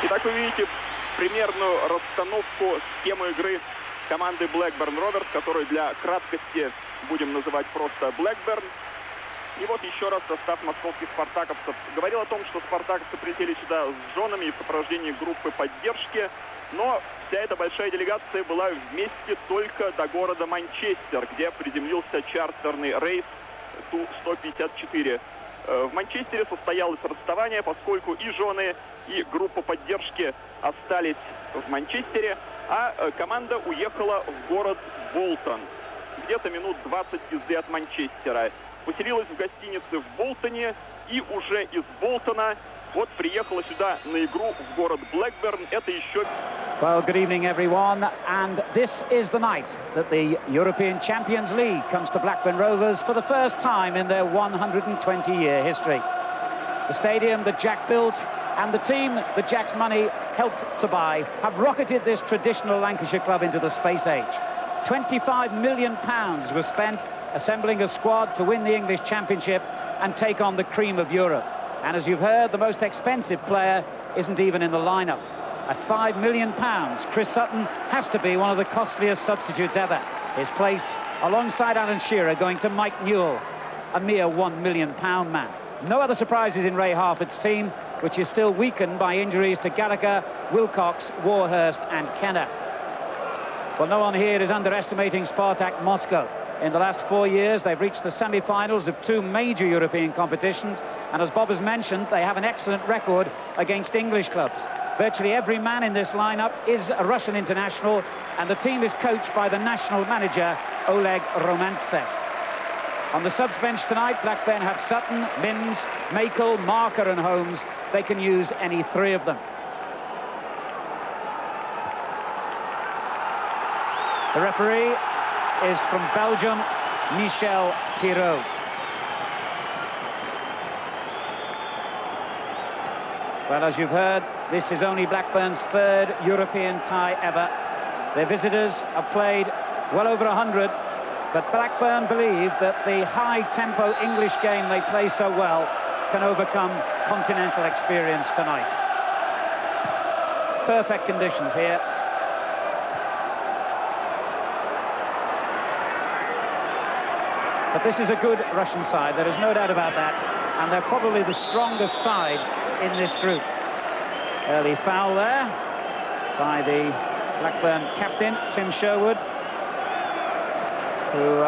Итак, вы видите примерную расстановку, схему игры команды Blackburn Rovers, которую для краткости будем называть просто Blackburn. И вот еще раз состав московских спартаковцев. Говорил о том, что спартаковцы прилетели сюда с женами и в сопровождении группы поддержки, но вся эта большая делегация была вместе только до города Манчестер, где приземлился чартерный рейс Ту-154. В Манчестере состоялось расставание, поскольку и жены, и группа поддержки остались в Манчестере, а команда уехала в город Болтон, где-то минут 20 езды от Манчестера. Поселилась в гостинице в Болтоне и уже из Болтона вот приехала сюда на игру в город Блэкберн. Это еще... Well, good evening, everyone. And this is the night that the European Champions League comes to Blackburn Rovers for the first time in their 120-year history. The stadium that Jack built and the team that Jack's money helped to buy have rocketed this traditional Lancashire club into the space age. £25 million was spent assembling a squad to win the English Championship and take on the cream of Europe. And as you've heard, the most expensive player isn't even in the lineup. At £5 million, Chris Sutton has to be one of the costliest substitutes ever. His place, alongside Alan Shearer, going to Mike Newell, a mere £1 million man. No other surprises in Ray Harford's team, which is still weakened by injuries to Gallagher, Wilcox, Warhurst and Kenner. Well, no one here is underestimating Spartak Moscow. In the last 4 years, they've reached the semi-finals of 2 major European competitions, and as Bob has mentioned, they have an excellent record against English clubs. Virtually every man in this lineup is a Russian international, and the team is coached by the national manager, Oleg Romantsev. On the subs bench tonight, Blackburn have Sutton, Mims, Makel, Marker and Holmes. They can use any 3 of them. The referee is from Belgium, Michel Pirot. Well, as you've heard, this is only Blackburn's 3rd European tie ever. Their visitors have played well over 100, but Blackburn believe that the high-tempo English game they play so well can overcome continental experience tonight. Perfect conditions here. But this is a good Russian side, there is no doubt about that, and they're probably the strongest side in this group. Early foul there by the Blackburn captain, Tim Sherwood, who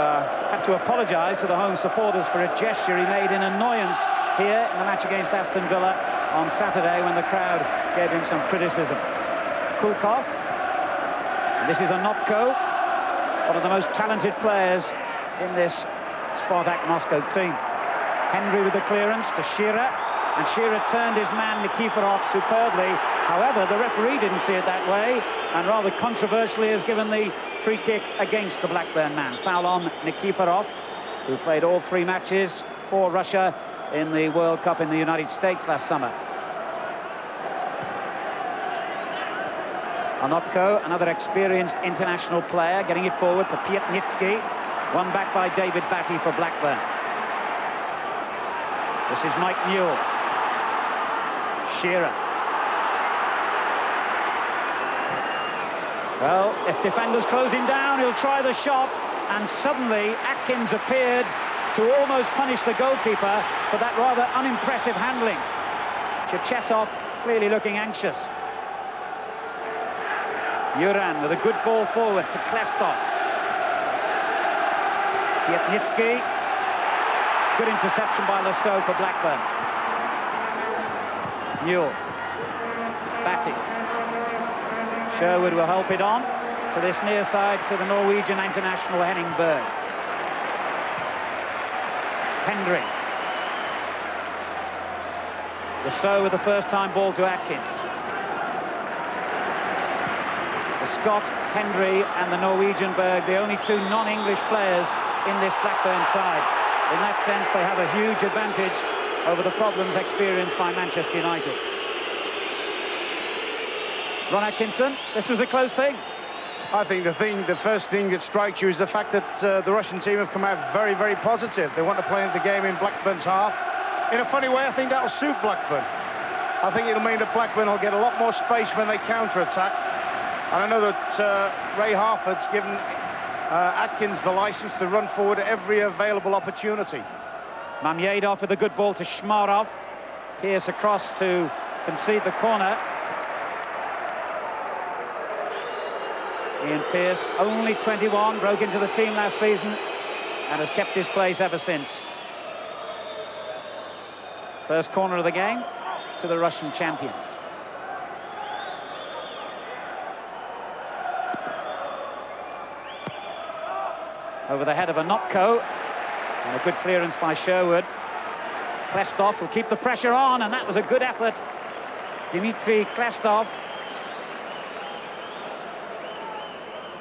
had to apologise to the home supporters for a gesture he made in annoyance here in the match against Aston Villa on Saturday when the crowd gave him some criticism. Kulkov, and this is Onopko, one of the most talented players in this Spartak Moscow team. Henry with the clearance to Shearer, and Shearer turned his man Nikiforov superbly. However, the referee didn't see it that way, and rather controversially has given the free kick against the Blackburn man. Foul on Nikiforov, who played all 3 matches for Russia in the World Cup in the United States last summer. Onopko, another experienced international player, getting it forward to Piatnitsky. Won back by David Batty for Blackburn. This is Mike Newell. Shearer. Well, if defenders close him down, he'll try the shot, and suddenly Atkins appeared to almost punish the goalkeeper for that rather unimpressive handling. Cherchesov clearly looking anxious. Yuran with a good ball forward to Klestov. Piatnitsky, good interception by Lasso for Blackburn. Newell, Batty. Sherwood will help it on to this near side to the Norwegian international Henning Berg. Hendry. Lasso with the first-time ball to Atkins. The Scot, Hendry, and the Norwegian Berg, the only 2 non-English players in this Blackburn side. In that sense, they have a huge advantage over the problems experienced by Manchester United. Ron Atkinson, this was a close thing. I think the first thing that strikes you is the fact that the Russian team have come out very, very positive. They want to play the game in Blackburn's half. In a funny way, I think that'll suit Blackburn. I think it'll mean that Blackburn will get a lot more space when they counter-attack. And I know that Ray Harford's given Atkins the licence to run forward at every available opportunity. Mamyedov with a good ball to Shmarov. Pearce across to concede the corner. Ian Pearce, only 21, broke into the team last season and has kept his place ever since. First corner of the game to the Russian champions. Over the head of Anopko, and a good clearance by Sherwood. Klestov will keep the pressure on, and that was a good effort. Dmitry Klestov,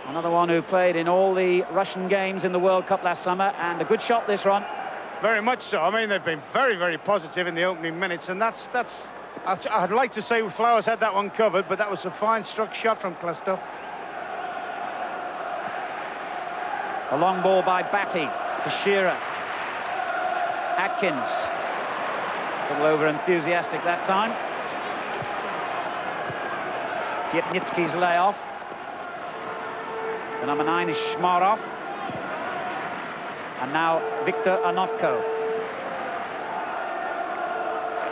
another one who played in all the Russian games in the World Cup last summer, and a good shot this run. Very much so. I mean, they've been very, very positive in the opening minutes, and I'd like to say Flowers had that one covered, but that was a fine struck shot from Klestov. A long ball by Batty to Shearer. Atkins, a little over-enthusiastic that time. Pietnitsky's layoff. The number 9 is Shmarov. And now Viktor Anopko.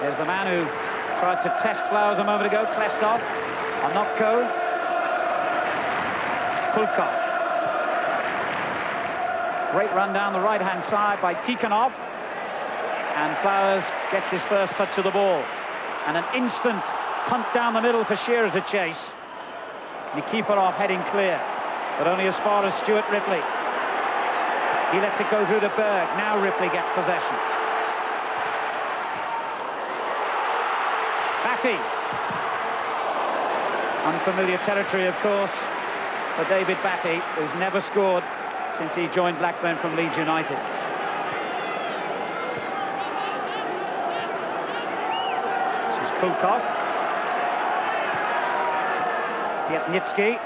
There's the man who tried to test Flowers a moment ago, Klestov. Anopko. Kulkov. Great run down the right-hand side by Tikhonov. And Flowers gets his first touch of the ball. And an instant punt down the middle for Shearer to chase. Nikiforov heading clear, but only as far as Stuart Ripley. He lets it go through to Berg. Now Ripley gets possession. Batty. Unfamiliar territory, of course, for David Batty, who's never scored since he joined Blackburn from Leeds United. This is Kulkov. Pietnitsky.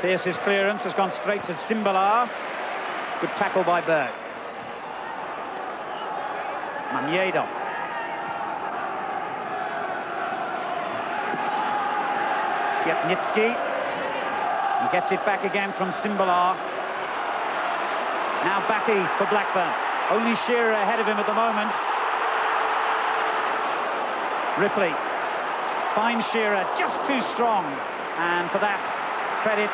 Pearce's clearance has gone straight to Simbalar. Good tackle by Berg. Mamyedov. Pietnitsky. He gets it back again from Simbalar. Now Batty for Blackburn. Only Shearer ahead of him at the moment. Ripley finds Shearer just too strong. And for that, credit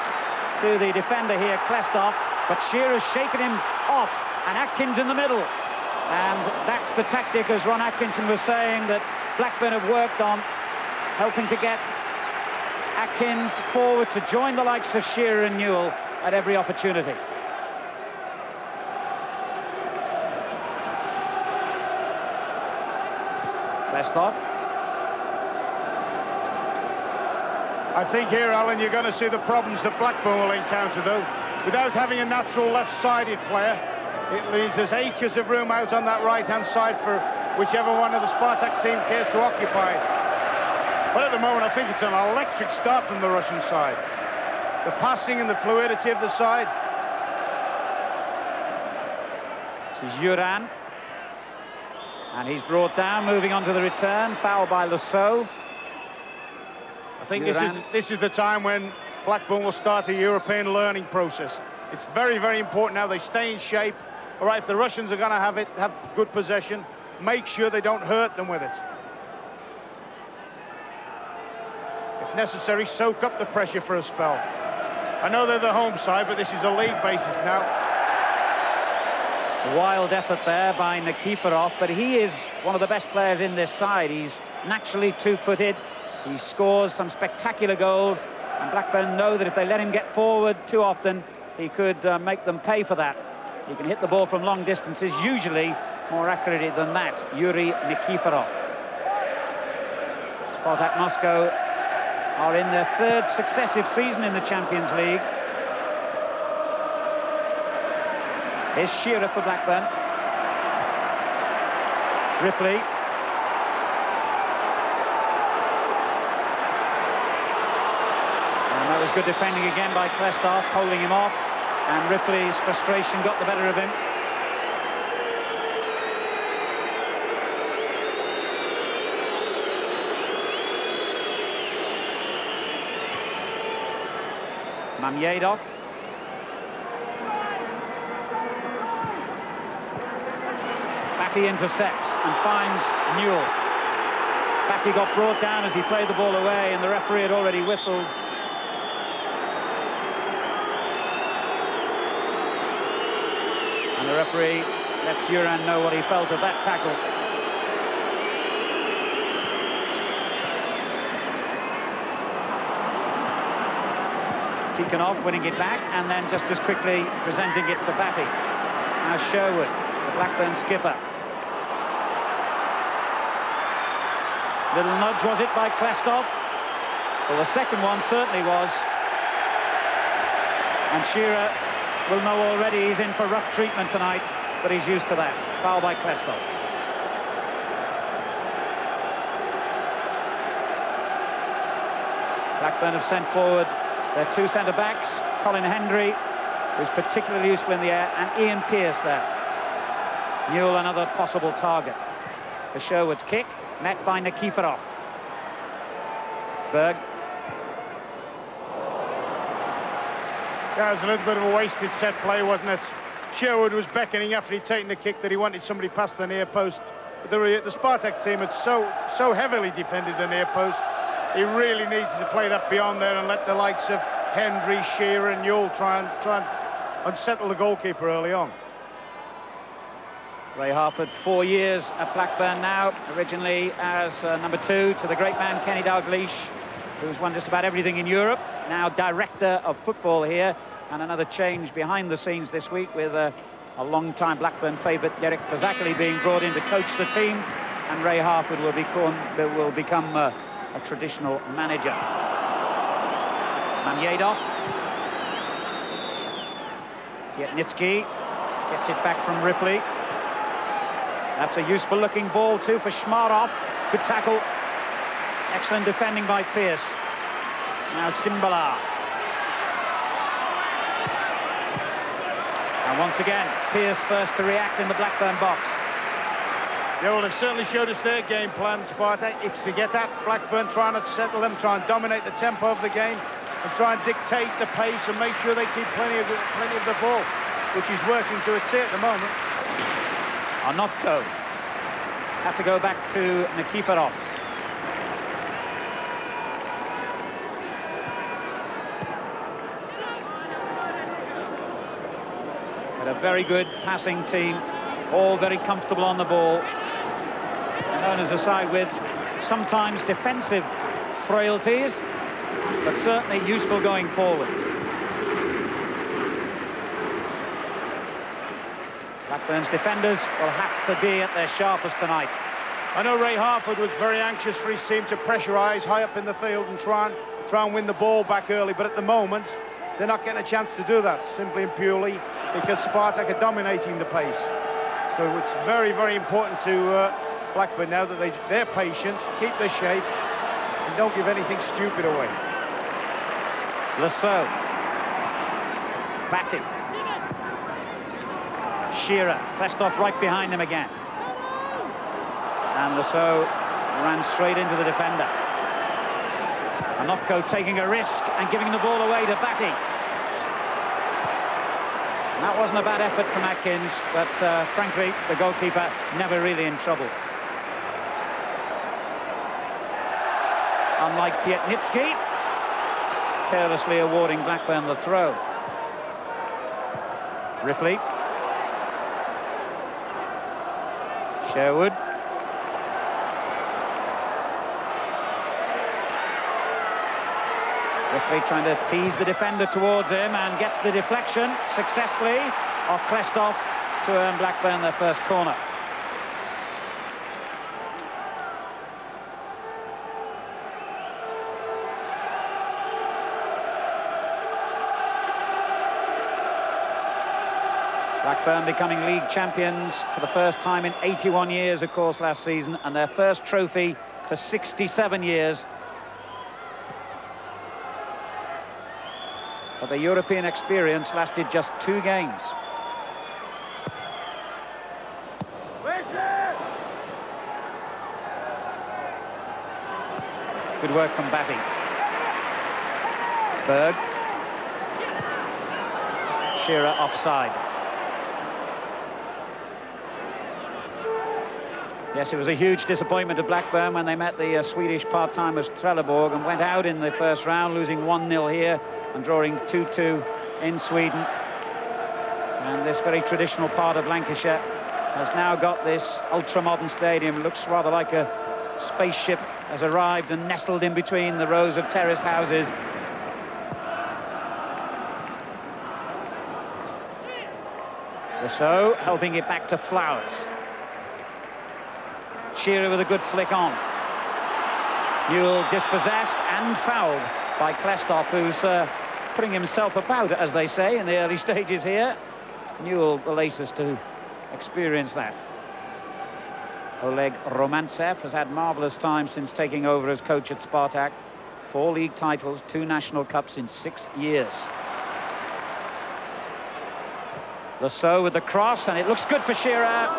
to the defender here, Klestov. But Shearer's shaken him off, and Atkins in the middle. And that's the tactic, as Ron Atkinson was saying, that Blackburn have worked on, helping to get Atkins forward to join the likes of Shearer and Newell at every opportunity. Klestov. I think here, Alan, you're going to see the problems that Blackburn will encounter, though. Without having a natural left-sided player, it leaves us acres of room out on that right-hand side for whichever one of the Spartak team cares to occupy it. But at the moment, I think it's an electric start from the Russian side. The passing and the fluidity of the side. This is Yuran. And he's brought down, moving on to the return. Foul by Lasseau. I think this is the time when Blackburn will start a European learning process. It's very, very important now they stay in shape. All right, if the Russians are going to have good possession, make sure they don't hurt them with it. If necessary, soak up the pressure for a spell. I know they're the home side, but this is a league basis now. A wild effort there by Nikiforov, but he is one of the best players in this side. He's naturally two-footed. He scores some spectacular goals, and Blackburn know that if they let him get forward too often, he could make them pay for that. He can hit the ball from long distances, usually more accurately than that. Yuri Nikiforov. Spartak Moscow are in their third successive season in the Champions League. Here's Shearer for Blackburn. Ripley. And that was good defending again by Klestov, holding him off. And Ripley's frustration got the better of him. Mamyedov. Batty intercepts and finds Newell. Batty got brought down as he played the ball away, and the referee had already whistled. And the referee lets Uran know what he felt of that tackle. Tikhonov winning it back and then just as quickly presenting it to Batty. Now Sherwood, the Blackburn skipper. Little nudge, was it, by Klestov? Well, the second one certainly was. And Shearer will know already he's in for rough treatment tonight, but he's used to that. Foul by Klestov. Blackburn have sent forward their two centre-backs, Colin Hendry, who's particularly useful in the air, and Ian Pearce there. Newell, another possible target. For Sherwood's kick, met by Nikiforov. Berg. That was a little bit of a wasted set play, wasn't it? Sherwood was beckoning after he'd taken the kick that he wanted somebody past the near post. But the Spartak team had so heavily defended the near post. He really needed to play that beyond there and let the likes of Hendry, Shearer and Newell try and unsettle the goalkeeper early on. Ray Harford, 4 years at Blackburn now, originally as number 2 to the great man Kenny Dalglish, who's won just about everything in Europe, now director of football here, and another change behind the scenes this week with a long-time Blackburn favourite, Derek Fazakerley, being brought in to coach the team, and Ray Harford will become a traditional manager. Mamyedov. Pietnitsky gets it back from Ripley. That's a useful looking ball too for Shmarov. Good tackle. Excellent defending by Pearce. Now Simbala. And once again, Pearce first to react in the Blackburn box. Yeah, well, they've certainly showed us their game plan, Spartak. It's to get at Blackburn, try not to settle them, try and dominate the tempo of the game, and try and dictate the pace and make sure they keep plenty of the ball, which is working to a T at the moment. Onofko had to go back to Nikiforov. But a very good passing team, all very comfortable on the ball. And owners a side with sometimes defensive frailties, but certainly useful going forward. Blackburn's defenders will have to be at their sharpest tonight. I know Ray Harford was very anxious for his team to pressurise high up in the field and try and win the ball back early, but at the moment they're not getting a chance to do that, simply and purely because Spartak are dominating the pace. So it's very, very important to Blackburn now that they're patient, keep their shape, and don't give anything stupid away. Lasso. Batty. Shearer. Klestov right behind him again. And Lasso ran straight into the defender. Onofko taking a risk and giving the ball away to Batty. And that wasn't a bad effort from Atkins, but frankly, the goalkeeper never really in trouble. Unlike Pietnitsky, carelessly awarding Blackburn the throw. Ripley. Sherwood. Ripley trying to tease the defender towards him and gets the deflection successfully off Klestov to earn Blackburn their first corner. Blackburn becoming league champions for the first time in 81 years, of course, last season, and their first trophy for 67 years. But the European experience lasted just 2 games. Good work from Batty. Berg. Shearer offside. Yes, it was a huge disappointment to Blackburn when they met the Swedish part-timers Trelleborg and went out in the first round, losing 1-0 here and drawing 2-2 in Sweden. And this very traditional part of Lancashire has now got this ultra-modern stadium. It looks rather like a spaceship has arrived and nestled in between the rows of terraced houses. So helping it back to Flowers. Shearer with a good flick on. Newell dispossessed and fouled by Klestoff, who's putting himself about, as they say, in the early stages here. Newell, the latest to experience that. Oleg Romantsev has had marvellous time since taking over as coach at Spartak. 4 league titles, 2 national cups in 6 years. Lasso with the cross, and it looks good for Shearer.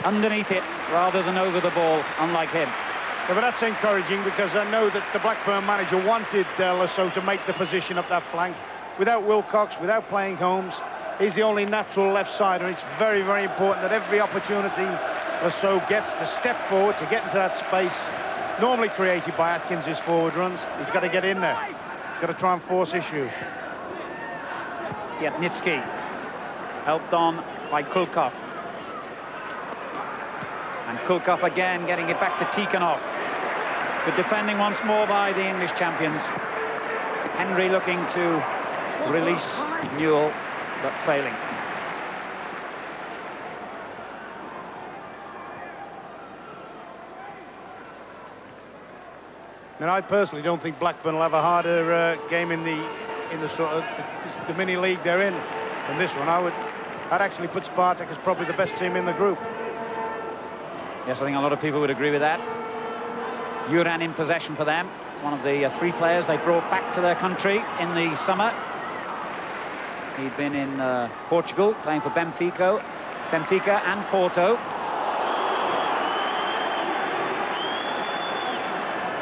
Underneath it, rather than over the ball, unlike him. Yeah, but that's encouraging, because I know that the Blackburn manager wanted Lasso to make the position up that flank. Without Wilcox, without playing Holmes, he's the only natural left side, and it's very, very important that every opportunity Lasso gets to step forward, to get into that space, normally created by Atkins' forward runs, he's got to get in there. He's got to try and force issue. Yatnitsky, helped on by Kulkov. And Kulkov again getting it back to Tikhonov. Good defending once more by the English champions. Henry looking to release Newell, but failing. And I personally don't think Blackburn will have a harder game in the sort of the mini league they're in than this one. I'd actually put Spartak as probably the best team in the group. Yes, I think a lot of people would agree with that. Uran in possession for them, one of the 3 players they brought back to their country in the summer. He'd been in Portugal, playing for Benfica and Porto.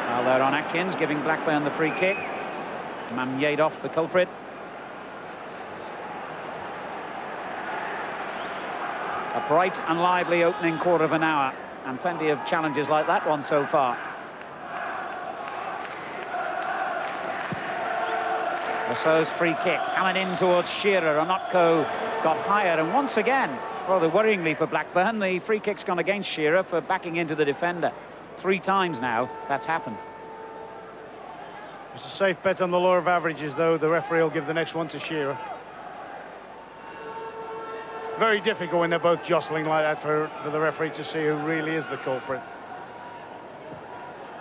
Now they're on Atkins, giving Blackburn the free kick. Mamyedov, the culprit. A bright and lively opening quarter of an hour, and plenty of challenges like that one so far. Lasso's free kick coming in towards Shearer. Onopko got higher, and once again, rather worryingly for Blackburn, the free kick's gone against Shearer for backing into the defender. 3 times now that's happened. It's a safe bet on the law of averages, though. The referee will give the next one to Shearer. Very difficult when they're both jostling like that for the referee to see who really is the culprit.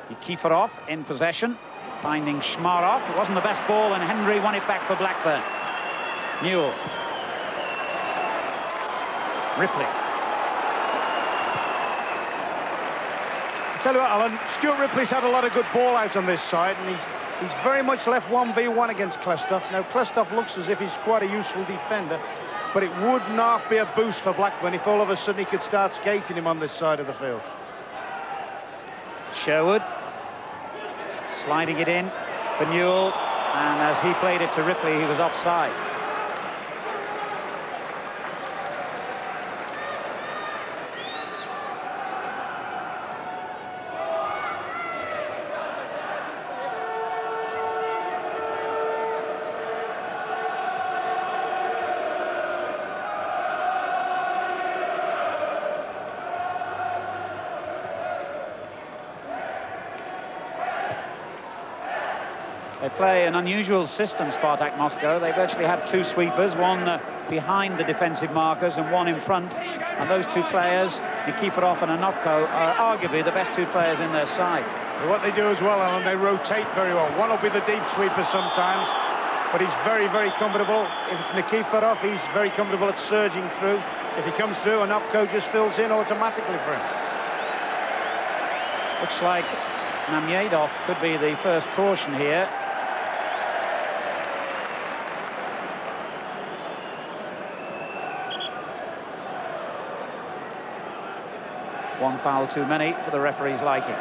Nikiforov in possession, finding Shmarov. It wasn't the best ball, and Henry won it back for Blackburn. Newell. Ripley. I tell you what, Alan, Stuart Ripley's had a lot of good ball out on this side, and he's very much left 1v1 against Klestoff. Now, Klestoff looks as if he's quite a useful defender, but it would not be a boost for Blackburn if all of a sudden he could start skating him on this side of the field. Sherwood sliding it in for Newell, and as he played it to Ripley, he was offside. They play an unusual system, Spartak Moscow. They virtually have 2 sweepers, one behind the defensive markers and one in front. And those 2 players, Nikiforov and Onopko, are arguably the best 2 players in their side. What they do as well, Alan, they rotate very well. One will be the deep sweeper sometimes, but he's very, very comfortable. If it's Nikiforov, he's very comfortable at surging through. If he comes through, Onopko just fills in automatically for him. Looks like Mamyedov could be the first caution here. One foul too many for the referee's liking.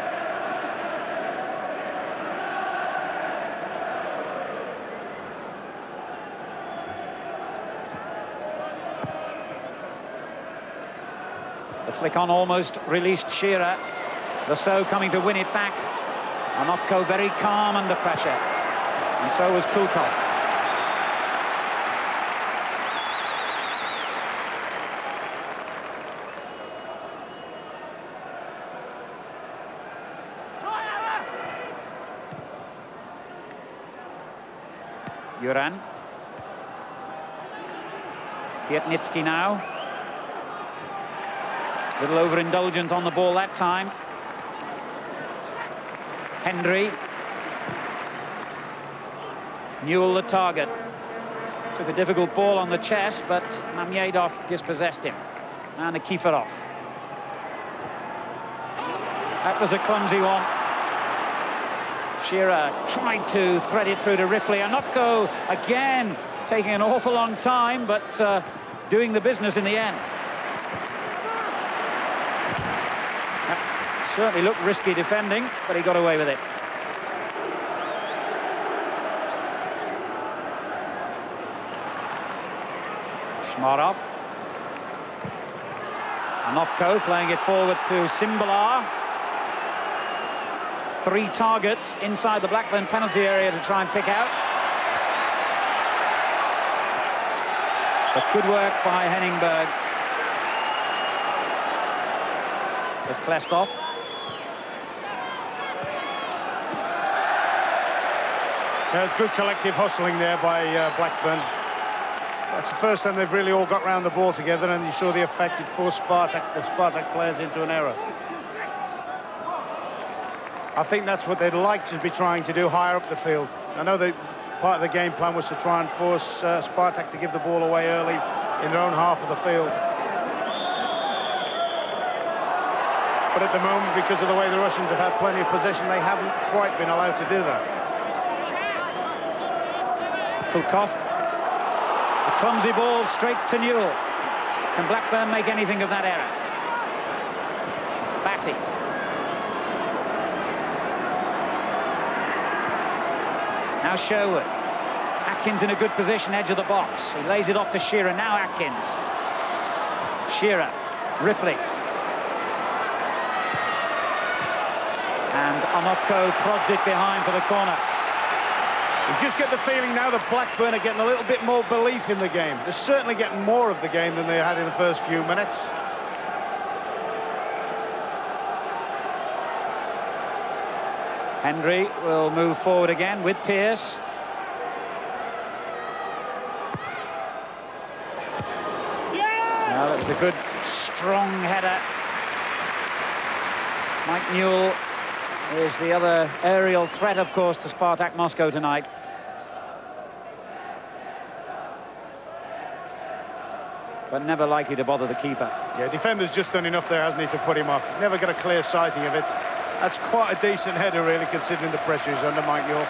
flick on almost released Shearer. Lasseau coming to win it back. Onopko very calm under pressure. And so was Kulkov. Juran. Pietnitsky now. Little overindulgent on the ball that time. Hendry. Newell the target. Took a difficult ball on the chest, but Mamyedov dispossessed him. And Nikiforov. That was a clumsy one. Shearer tried to thread it through to Ripley. Onopko again taking an awful long time, but doing the business in the end. That certainly looked risky defending, but he got away with it. Shmarov. Onopko playing it forward to Simbalar. 3 targets inside the Blackburn penalty area to try and pick out. But good work by Henningberg. There's Klestov. There's good collective hustling there by Blackburn. That's the first time they've really all got round the ball together, and you saw the effect it forced the Spartak players into an error. I think that's what they'd like to be trying to do higher up the field. I know that part of the game plan was to try and force Spartak to give the ball away early in their own half of the field. But at the moment, because of the way the Russians have had plenty of possession, they haven't quite been allowed to do that. Kulkov. A clumsy ball straight to Newell. Can Blackburn make anything of that error? Batty. Now Sherwood. Atkins in a good position, edge of the box. He lays it off to Shearer. Now Atkins. Shearer. Ripley. And Onopko prods it behind for the corner. You just get the feeling now that Blackburn are getting a little bit more belief in the game. They're certainly getting more of the game than they had in the first few minutes. Hendry will move forward again with Pearce. Now that was a good, strong header. Mike Newell is the other aerial threat, of course, to Spartak Moscow tonight. But never likely to bother the keeper. Yeah, defender's just done enough there, hasn't he, to put him off. Never got a clear sighting of it. That's quite a decent header, really, considering the pressure he's under, Mike Newell.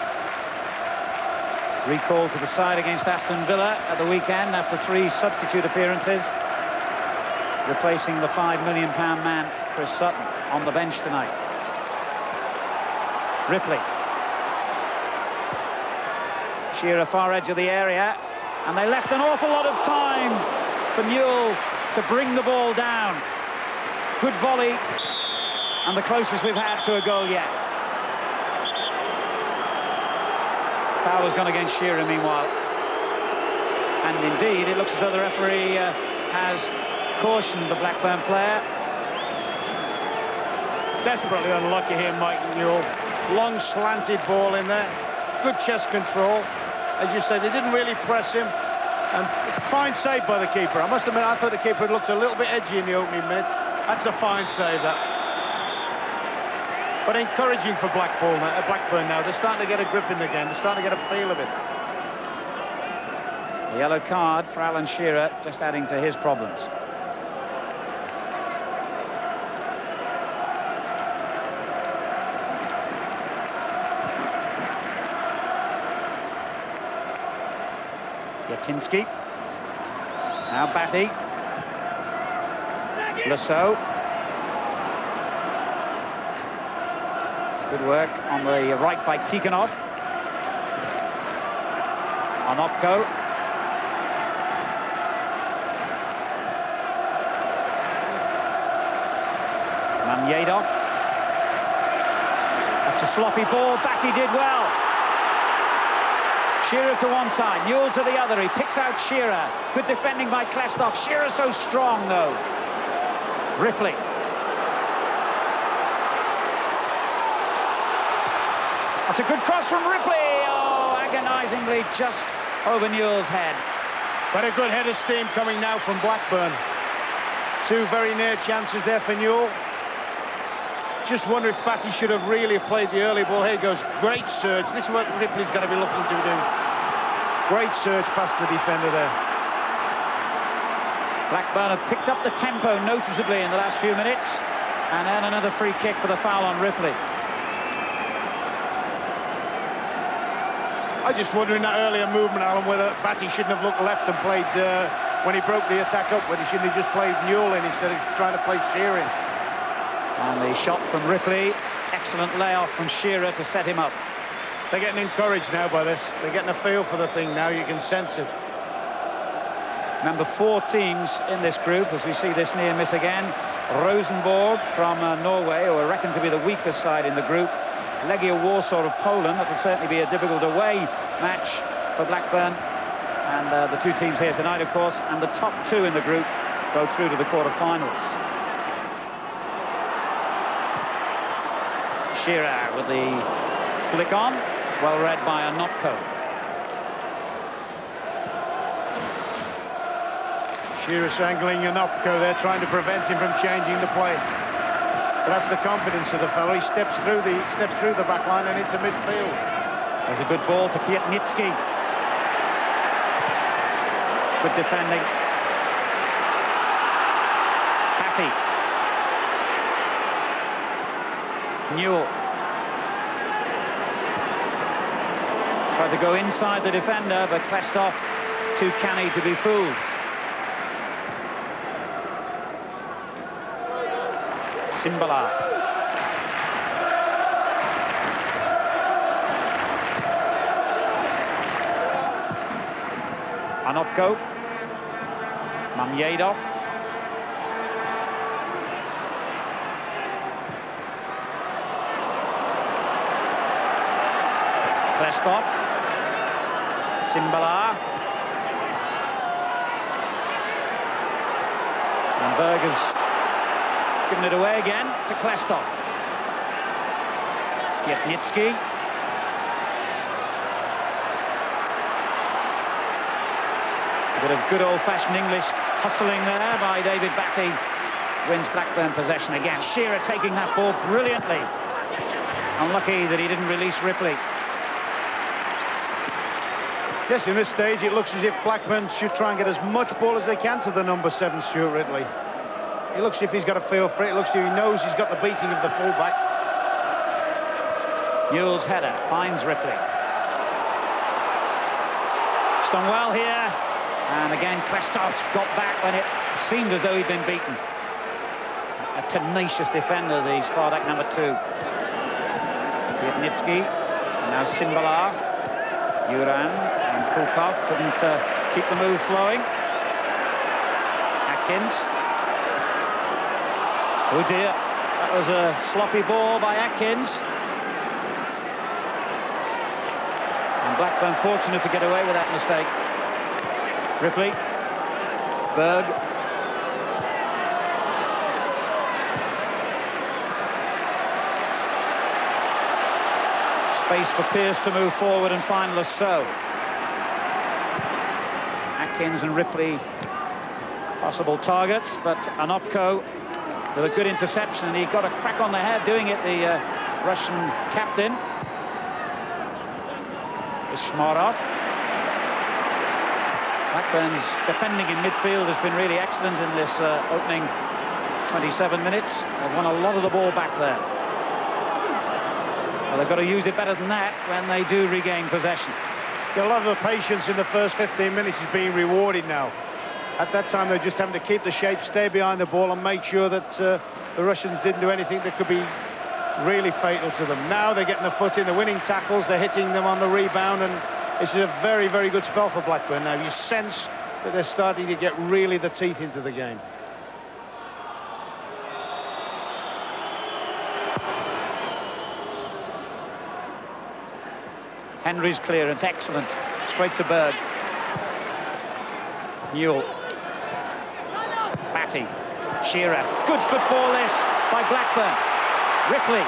Recalled to the side against Aston Villa at the weekend after 3 substitute appearances, replacing the £5 million man, Chris Sutton, on the bench tonight. Ripley. Shearer far edge of the area, and they left an awful lot of time for Newell to bring the ball down. Good volley, and the closest we've had to a goal yet. Foul has gone against Shearer meanwhile. And indeed, it looks as though the referee has cautioned the Blackburn player. Desperately unlucky here, Mike Newell. Long slanted ball in there. Good chest control. As you said, they didn't really press him. And fine save by the keeper. I must admit, I thought the keeper had looked a little bit edgy in the opening minutes. That's a fine save, that. But encouraging for Blackburn now. They're starting to get a grip in the game. They're starting to get a feel of it. The yellow card for Alan Shearer, just adding to his problems. Yatinsky. Now Batty. Lasseau. Good work on the right by Tikhonov. Onopko. Mamyedov. That's a sloppy ball. Batty did well. Shearer to one side, Newell to the other. He picks out Shearer. Good defending by Klestov. Shearer so strong, though. Ripley. That's a good cross from Ripley. Oh, agonisingly just over Newell's head. But a good head of steam coming now from Blackburn. Two very near chances there for Newell. Just wonder if Batty should have really played the early ball. Here goes, great surge. This is what Ripley's got to be looking to do. Great surge past the defender there. Blackburn have picked up the tempo noticeably in the last few minutes. And then another free kick for the foul on Ripley. I just wonder in that earlier movement, Alan, whether Batty shouldn't have looked left and played when he broke the attack up, whether he shouldn't have just played Newell in instead of trying to play Shearer in. And the shot from Ripley, excellent layoff from Shearer to set him up. They're getting encouraged now by this. They're getting a feel for the thing now, you can sense it. Number 4 teams in this group, as we see this near miss again. Rosenborg from Norway, who are reckoned to be the weakest side in the group. Legia Warsaw of Poland. That will certainly be a difficult away match for Blackburn. And the two teams here tonight, of course, and the top 2 in the group go through to the quarter-finals. Shearer with the flick on, well read by Anopko. Shearer strangling Anopko there, trying to prevent him from changing the play. But that's the confidence of the fellow. He steps through the back line and into midfield. There's a good ball to Pietnitsky. Good defending. Batty. Newell. Tried to go inside the defender, but Klestov too canny to be fooled. Simbala. Anopko. Mamyedov. Klestov. Simbala. And Berger's given it away again to Klestov. Pietnitsky. A bit of good old-fashioned English hustling there by David Batty. Wins Blackburn possession again. Shearer taking that ball brilliantly. Unlucky that he didn't release Ripley. Yes, in this stage it looks as if Blackburn should try and get as much ball as they can to the number 7, Stuart Ridley. He looks as if he's got a feel for it. It looks as if he knows he's got the beating of the fullback. Newell's header finds Ripley. It's done well here. And again, Klestov got back when it seemed as though he'd been beaten. A tenacious defender, the Spartak number 2. Pietnitsky. And now Simbala. Uran and Kulkov couldn't keep the move flowing. Atkins. Oh dear, that was a sloppy ball by Atkins. And Blackburn fortunate to get away with that mistake. Ripley. Berg. Space for Pearce to move forward and find Lasso. Atkins and Ripley possible targets, but Anopko with a good interception, and he got a crack on the head doing it, the Russian captain. Ishmarov. Blackburn's defending in midfield has been really excellent in this opening 27 minutes. They've won a lot of the ball back there. Well, they've got to use it better than that when they do regain possession. A lot of the patience in the first 15 minutes is being rewarded now. At that time, they're just having to keep the shape, stay behind the ball and make sure that the Russians didn't do anything that could be really fatal to them. Now they're getting the foot in, the winning tackles, they're hitting them on the rebound, and this is a very, very good spell for Blackburn now. You sense that they're starting to get really the teeth into the game. Henry's clearance, excellent. Straight to Berg. Newell. Batty. Shearer. Good football this by Blackburn. Ripley.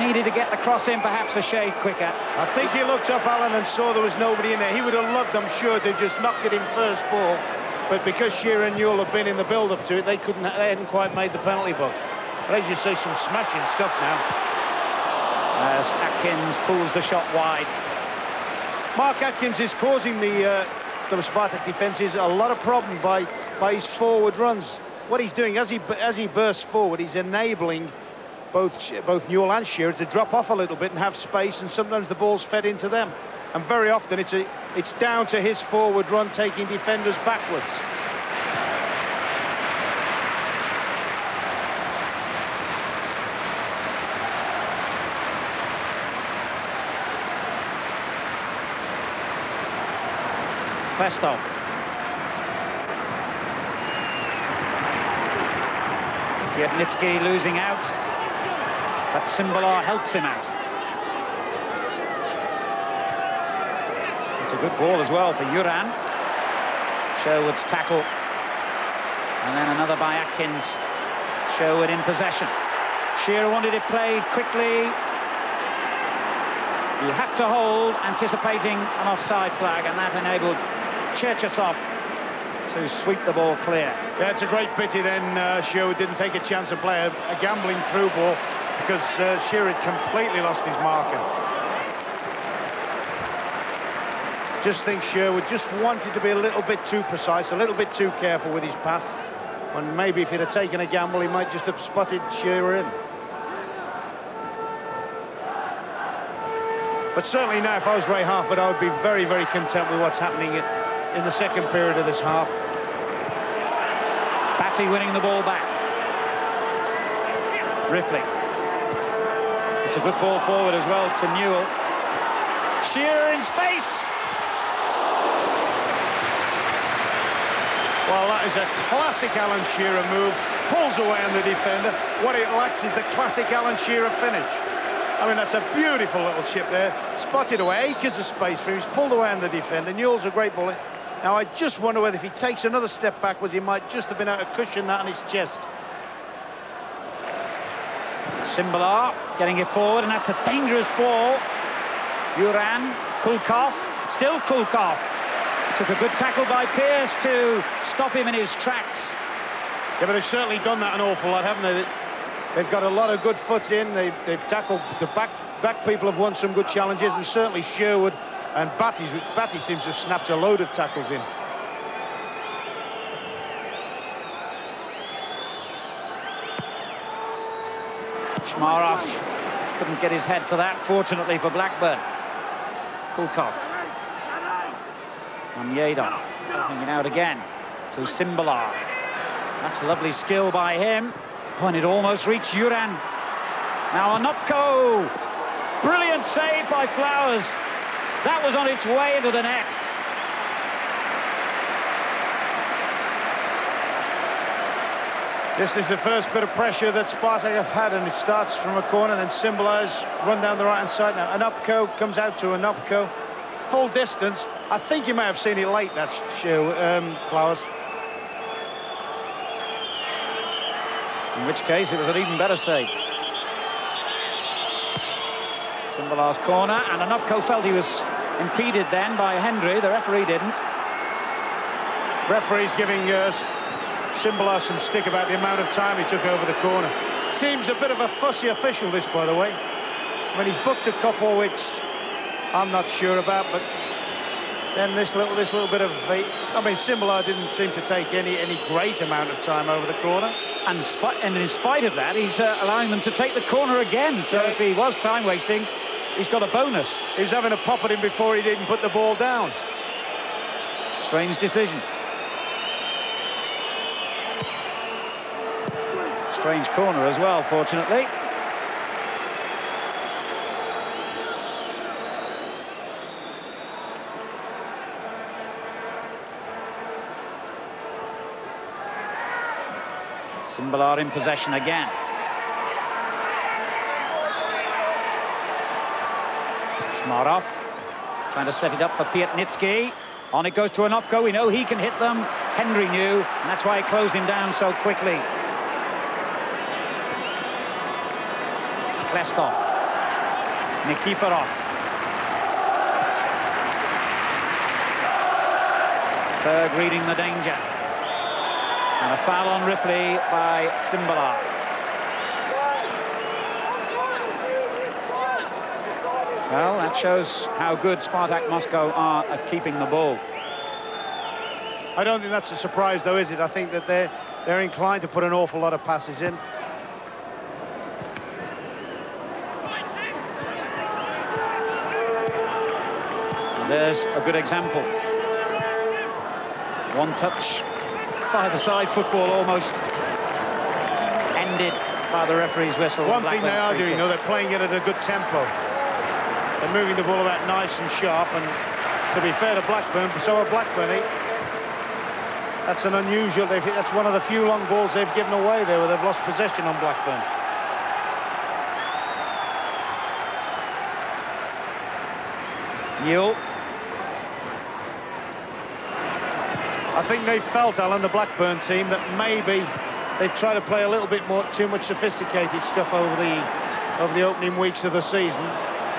Needed to get the cross in perhaps a shade quicker. I think he looked up, Alan, and saw there was nobody in there. He would have loved, I'm sure, to just knock it in first ball. But because Shearer and Newell have been in the build-up to it, they hadn't quite made the penalty box. But as you say, some smashing stuff now. As Atkins pulls the shot wide. Mark Atkins is causing the Spartak defences a lot of problem by his forward runs. What he's doing as he bursts forward, he's enabling both Newell and Shearer to drop off a little bit and have space, and sometimes the ball's fed into them. And very often it's down to his forward run taking defenders backwards. Festo. Kietnitsky losing out, but Simbalar helps him out. It's a good ball as well for Uran. Sherwood's tackle. And then another by Atkins. Sherwood in possession. Shearer wanted it played quickly. He had to hold, anticipating an offside flag, and that enabled Cherchesov to sweep the ball clear. Yeah, it's a great pity then Sherwood didn't take a chance and play a gambling through ball, because Shearer had completely lost his marker. Just think Sherwood just wanted to be a little bit too precise, a little bit too careful with his pass. And maybe if he'd have taken a gamble, he might just have spotted Shearer in. But certainly now, if I was Ray Harford, I would be very, very content with what's happening in the second period of this half. Batty winning the ball back. Ripley. It's a good ball forward as well to Newell. Shearer in space. Well, that is a classic Alan Shearer move. Pulls away on the defender. What it lacks is the classic Alan Shearer finish. I mean, that's a beautiful little chip there. Spotted away, acres of space for him. He's pulled away on the defender. Newell's a great bully. Now, I just wonder whether if he takes another step backwards, he might just have been able to cushion that on his chest. Simbalar getting it forward, and that's a dangerous ball. Uran, Kulkov, still Kulkov. Took a good tackle by Pearce to stop him in his tracks. Yeah, but they've certainly done that an awful lot, haven't they? They've got a lot of good foots in. They've tackled the back people have won some good challenges, and certainly Sherwood and Batty seems to have snapped a load of tackles in. Shmarov couldn't get his head to that, fortunately for Blackburn. Kulkov. And Yedon helping it out again to Simbalar. That's lovely skill by him. Oh, and it almost reached Uran. Now Onopko. Brilliant save by Flowers. That was on its way into the net. This is the first bit of pressure that Spartak have had, and it starts from a corner, then Simbalar's run down the right-hand side now. Onopko comes out to Onopko. Full distance. I think you may have seen it late, that's Flowers. In which case, it was an even better save. Simbalar's corner, and Onopko felt he was impeded then by Hendry. The referee didn't. Referee's giving Simbalar some stick about the amount of time he took over the corner. Seems a bit of a fussy official, this, by the way. I mean, he's booked a couple which I'm not sure about, but then this little bit of... I mean, Simbalar didn't seem to take any great amount of time over the corner. And in spite of that, he's allowing them to take the corner again. So if he was time wasting, he's got a bonus. He was having a pop at him before he didn't put the ball down. Strange decision. Strange corner as well, fortunately. Simbalar in possession again. Schmarov trying to set it up for Piatnitsky. On it goes to Onopko. We know he can hit them. Henry knew, and that's why he closed him down so quickly. Klestov. Nikiforov. Berg reading the danger. And a foul on Ripley by Simbala. Well, that shows how good Spartak Moscow are at keeping the ball. I don't think that's a surprise, though, is it? I think that they're inclined to put an awful lot of passes in. And there's a good example. One touch, five-a-side football almost ended by the referee's whistle. One thing they are doing, though, they're playing it at a good tempo. They're moving the ball about nice and sharp, and to be fair to Blackburn, so are Blackburn. That's an unusual, that's one of the few long balls they've given away there where they've lost possession on Blackburn. Newell. I think they felt, Alan, the Blackburn team, that maybe they've tried to play a little bit too much sophisticated stuff over the opening weeks of the season,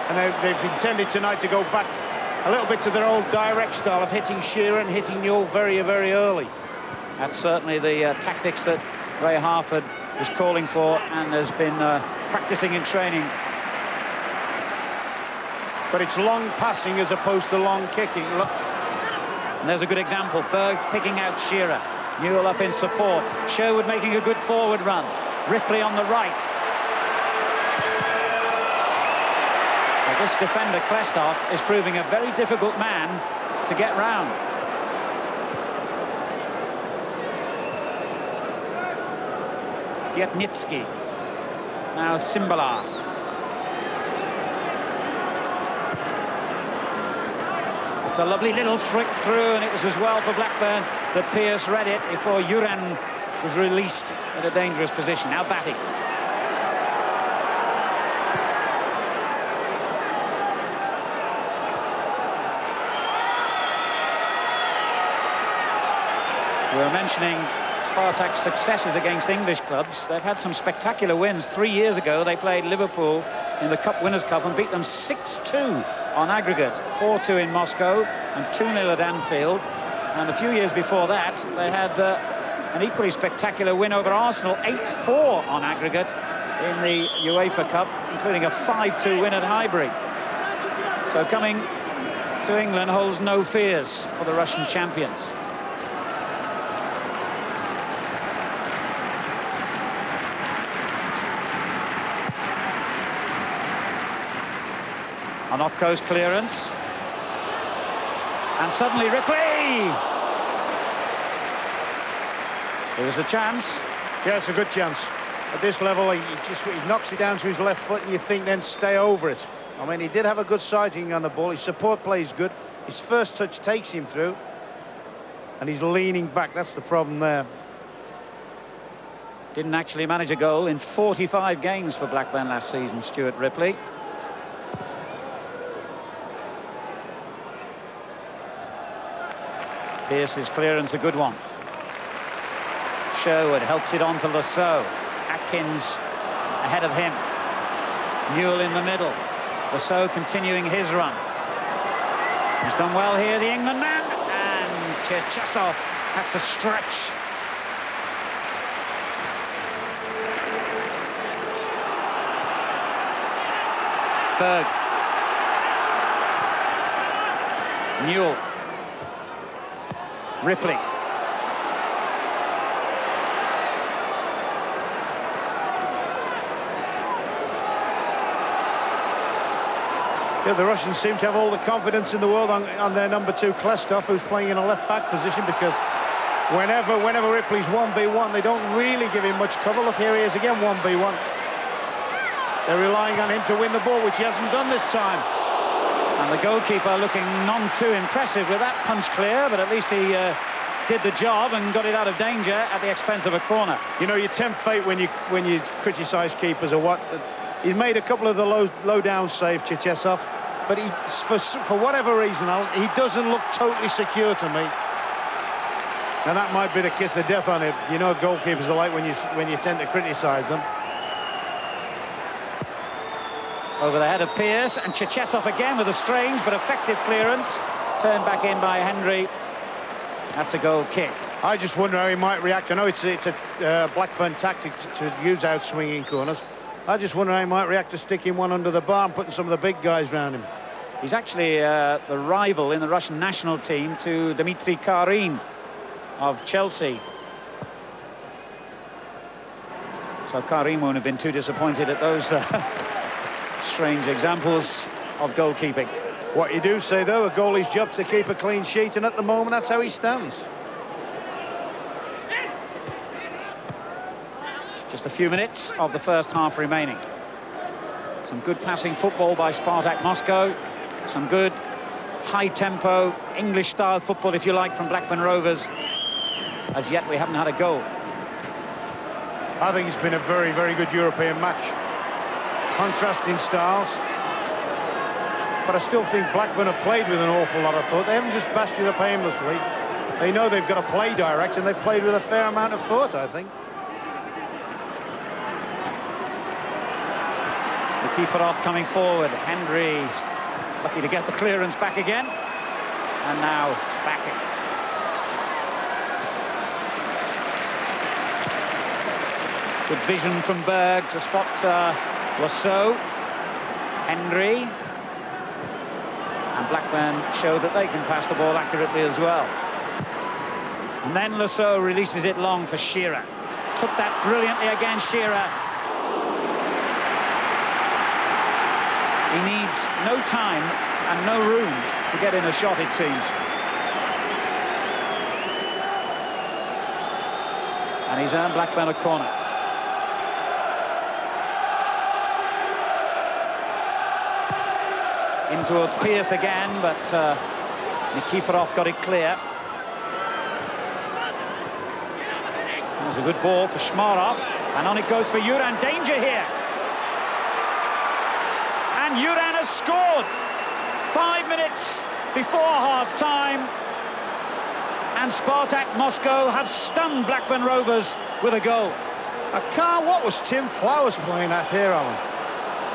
and they've intended tonight to go back a little bit to their old direct style of hitting Shearer and hitting Newell very, very early. That's certainly the tactics that Ray Harford was calling for and has been practicing in training. But it's long passing as opposed to long kicking. Look. And there's a good example. Berg picking out Shearer. Newell up in support. Sherwood making a good forward run. Ripley on the right. Well, this defender, Klestov, is proving a very difficult man to get round. Piatnitsky. Now Simbala. It's a lovely little flick through, and it was as well for Blackburn that Pearce read it before Uran was released in a dangerous position. Now batting. We were mentioning Spartak's successes against English clubs. They've had some spectacular wins. 3 years ago, they played Liverpool in the Cup Winners' Cup and beat them 6-2 on aggregate. 4-2 in Moscow and 2-0 at Anfield. And a few years before that, they had an equally spectacular win over Arsenal, 8-4 on aggregate in the UEFA Cup, including a 5-2 win at Highbury. So coming to England holds no fears for the Russian champions. Onopko's clearance. And suddenly Ripley! There was a chance. Yeah, it's a good chance. At this level, he knocks it down to his left foot, and you think then stay over it. I mean, he did have a good sighting on the ball. His support play is good. His first touch takes him through. And he's leaning back. That's the problem there. Didn't actually manage a goal in 45 games for Blackburn last season, Stuart Ripley. Pearce's clearance, a good one. Sherwood helps it on to Lasso. Atkins ahead of him. Newell in the middle. Lasso continuing his run. He's done well here, the England man. And Cherchesov had to stretch. Berg. Newell. Ripley. Yeah, the Russians seem to have all the confidence in the world on their number 2, Klestov, who's playing in a left-back position, because whenever Ripley's 1v1, they don't really give him much cover. Look, here he is again, 1v1. They're relying on him to win the ball, which he hasn't done this time. And the goalkeeper looking none too impressive with that punch clear, but at least he did the job and got it out of danger at the expense of a corner. You know, you tempt fate when you criticise keepers or what. He's made a couple of the low down saves, Cherchesov, but for whatever reason, he doesn't look totally secure to me. And that might be the kiss of death on him. You know, goalkeepers are like when you tend to criticise them. Over the head of Pearce, and Cherchesov again with a strange but effective clearance. Turned back in by Henry. That's a goal kick. I just wonder how he might react. I know it's a Blackburn tactic to use out-swinging corners. I just wonder how he might react to sticking one under the bar and putting some of the big guys around him. He's actually the rival in the Russian national team to Dmitry Karin of Chelsea. So Karim won't have been too disappointed at those strange examples of goalkeeping. What you do say, though, a goalie's job's to keep a clean sheet, and at the moment, that's how he stands. Just a few minutes of the first half remaining. Some good passing football by Spartak Moscow. Some good high-tempo, English-style football, if you like, from Blackburn Rovers. As yet, we haven't had a goal. I think it's been a very, very good European match. Contrasting styles. But I still think Blackburn have played with an awful lot of thought. They haven't just bashed it up aimlessly. They know they've got to play direct, and they've played with a fair amount of thought, I think. Nikiforov coming forward. Henry's lucky to get the clearance back again. And now batting. Good vision from Berg to spot Lasso. Henry. And Blackburn show that they can pass the ball accurately as well. And then Lasso releases it long for Shearer. Took that brilliantly again, Shearer. He needs no time and no room to get in a shot, it seems. And he's earned Blackburn a corner. In towards Pearce again, but Nikiforov got it clear. There's a good ball for Shmarov, and on it goes for Yuran. Danger here. And Yuran has scored 5 minutes before half-time. And Spartak Moscow have stunned Blackburn Rovers with a goal. What was Tim Flowers playing at here, Alan?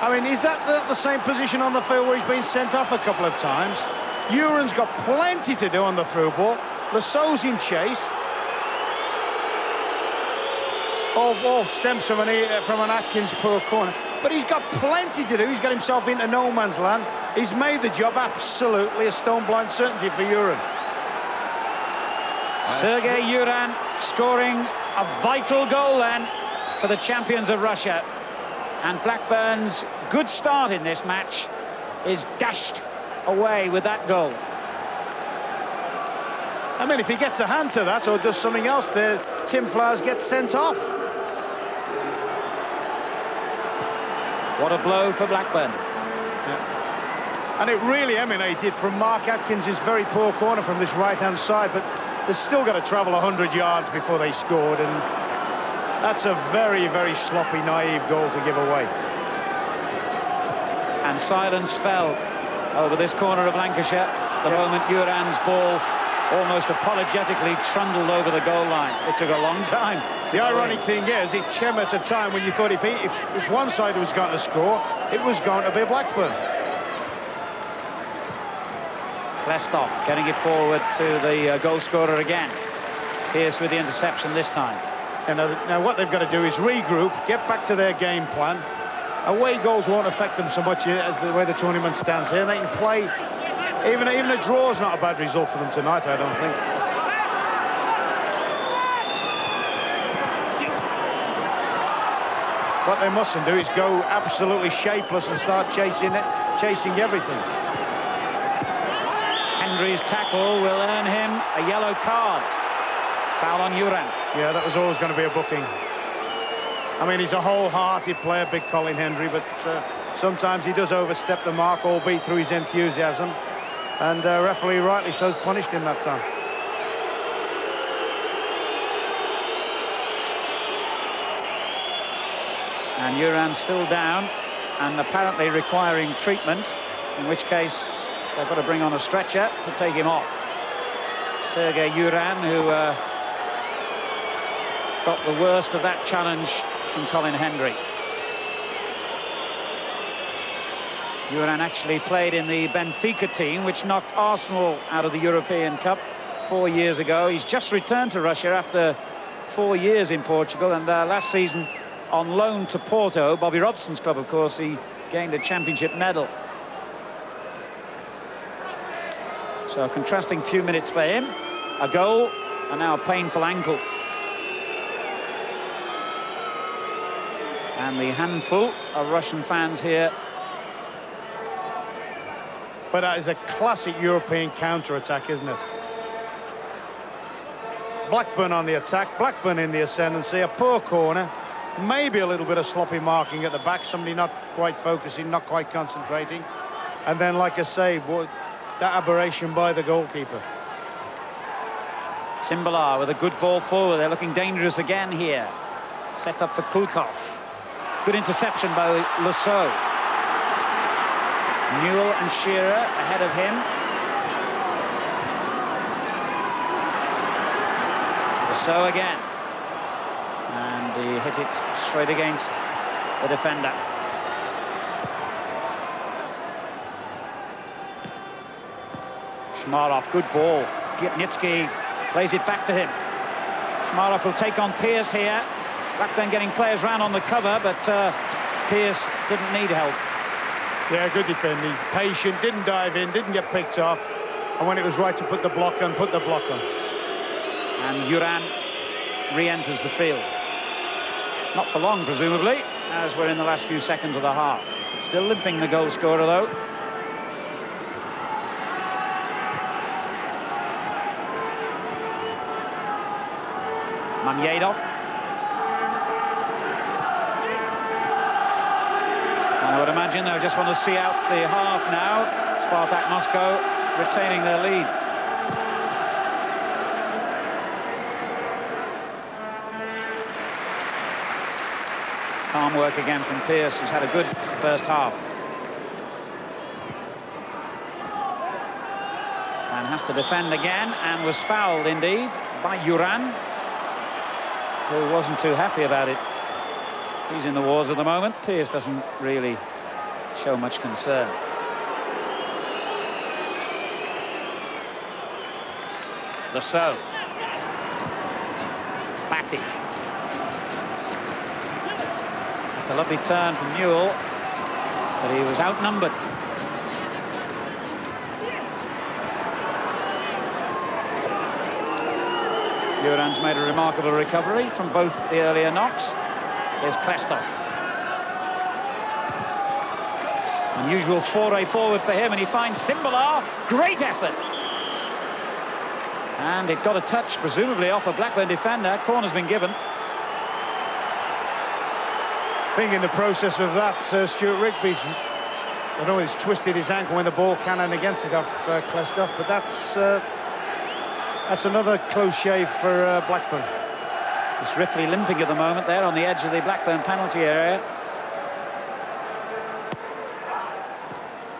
I mean, is that the same position on the field where he's been sent off a couple of times? Uran's got plenty to do on the through ball. Lasso's in chase. All stems from an Atkins poor corner. But he's got plenty to do. He's got himself into no man's land. He's made the job absolutely a stone-blind certainty for Uran. Sergei Yuran scoring a vital goal then for the champions of Russia. And Blackburn's good start in this match is dashed away with that goal. I mean, if he gets a hand to that or does something else there, Tim Flowers gets sent off. What a blow for Blackburn. And it really emanated from Mark Atkins' very poor corner from this right-hand side, but they've still got to travel 100 yards before they scored, and that's a very, very sloppy, naive goal to give away. And silence fell over this corner of Lancashire the moment Uran's ball almost apologetically trundled over the goal line. It took a long time. The ironic thing is, it came at a time when you thought if one side was going to score, it was going to be Blackburn. Klestov getting it forward to the goal scorer again. Pearce with the interception this time. And now what they've got to do is regroup, get back to their game plan. Away goals won't affect them so much as the way the tournament stands here. They can play. Even a draw is not a bad result for them tonight, I don't think. What they mustn't do is go absolutely shapeless and start chasing everything. Henry's tackle will earn him a yellow card. Foul on Uran. Yeah, that was always going to be a booking. I mean, he's a wholehearted player, big Colin Hendry, but sometimes he does overstep the mark, albeit through his enthusiasm. And referee rightly so has punished him that time. And Uran still down and apparently requiring treatment. in which case they've got to bring on a stretcher to take him off. Sergei Yuran, who got the worst of that challenge from Colin Hendry. Yuran actually played in the Benfica team, which knocked Arsenal out of the European Cup 4 years ago. He's just returned to Russia after 4 years in Portugal, and last season on loan to Porto, Bobby Robson's club, of course, he gained a championship medal. So a contrasting few minutes for him. A goal, and now a painful ankle. And the handful of Russian fans here. But that is a classic European counter-attack, isn't it? Blackburn on the attack, Blackburn in the ascendancy, a poor corner, maybe a little bit of sloppy marking at the back, somebody not quite focusing, not quite concentrating. And then, like I say, that aberration by the goalkeeper. Simbalar with a good ball forward. They're looking dangerous again here. Set up for Kulkov. Good interception by Lusseau. Newell and Shearer ahead of him. Lusseau again. And he hit it straight against the defender. Shmarov, good ball. Gietnitsky plays it back to him. Shmarov will take on Pearce here. Blackburn getting players round on the cover, but Pearce didn't need help. Yeah, good defending. Patient, didn't dive in, didn't get picked off. And when it was right to put the block on, put the block on. And Yuran re-enters the field. Not for long, presumably, as we're in the last few seconds of the half. Still limping, the goal scorer, though. Mamyedov. I would imagine they'll just want to see out the half now. Spartak Moscow retaining their lead. Calm work again from Pearce, who's had a good first half. And has to defend again, and was fouled indeed by Yuran, who wasn't too happy about it. He's in the wars at the moment. Pearce doesn't really show much concern. Lusseau. Batty. That's a lovely turn from Newell, but he was outnumbered. Yuran's made a remarkable recovery from both the earlier knocks. There's Klestov. Unusual foray forward for him, and he finds Simbalar. Great effort. And it got a touch, presumably off a Blackburn defender. Corner's been given. I think in the process of that, Stuart Rigby's, I don't know, he's twisted his ankle when the ball cannoned against it off Klestov, but that's another close shave for Blackburn. It's Ripley limping at the moment there on the edge of the Blackburn penalty area.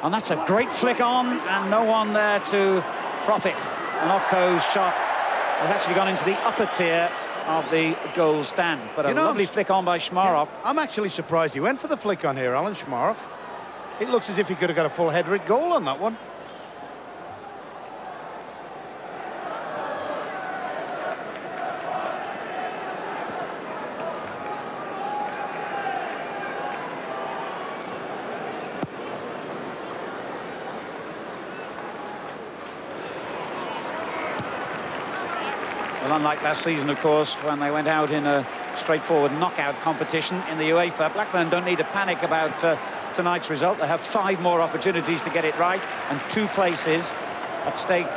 And that's a great flick on, and no one there to profit. And Okko's shot has actually gone into the upper tier of the goal stand. But a lovely flick on by Shmarov. Yeah, I'm actually surprised he went for the flick on here, Alan Shmarov. It looks as if he could have got a full header at goal on that one. Well, unlike last season, of course, when they went out in a straightforward knockout competition in the UEFA, Blackburn don't need to panic about tonight's result. They have 5 more opportunities to get it right, and 2 places at stake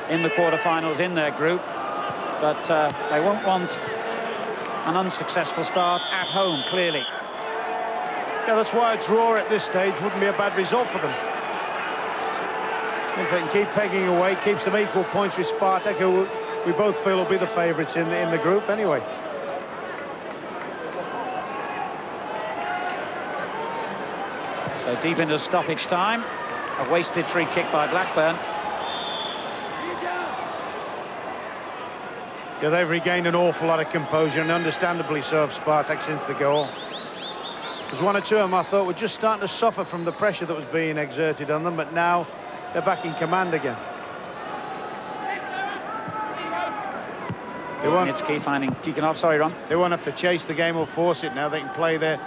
in the quarterfinals in their group. But they won't want an unsuccessful start at home, clearly. Yeah, that's why a draw at this stage wouldn't be a bad result for them. If they can keep pegging away, keeps them equal points with Spartak, who we both feel will be the favourites in the group anyway. So deep into stoppage time. A wasted free kick by Blackburn. Yeah, they've regained an awful lot of composure, and understandably so, of Spartak since the goal. There's one or two of them I thought were just starting to suffer from the pressure that was being exerted on them, but now they're back in command again. Nitsky finding Tikhonov. Sorry, Ron. They won't have to chase the game or force it now. They can play their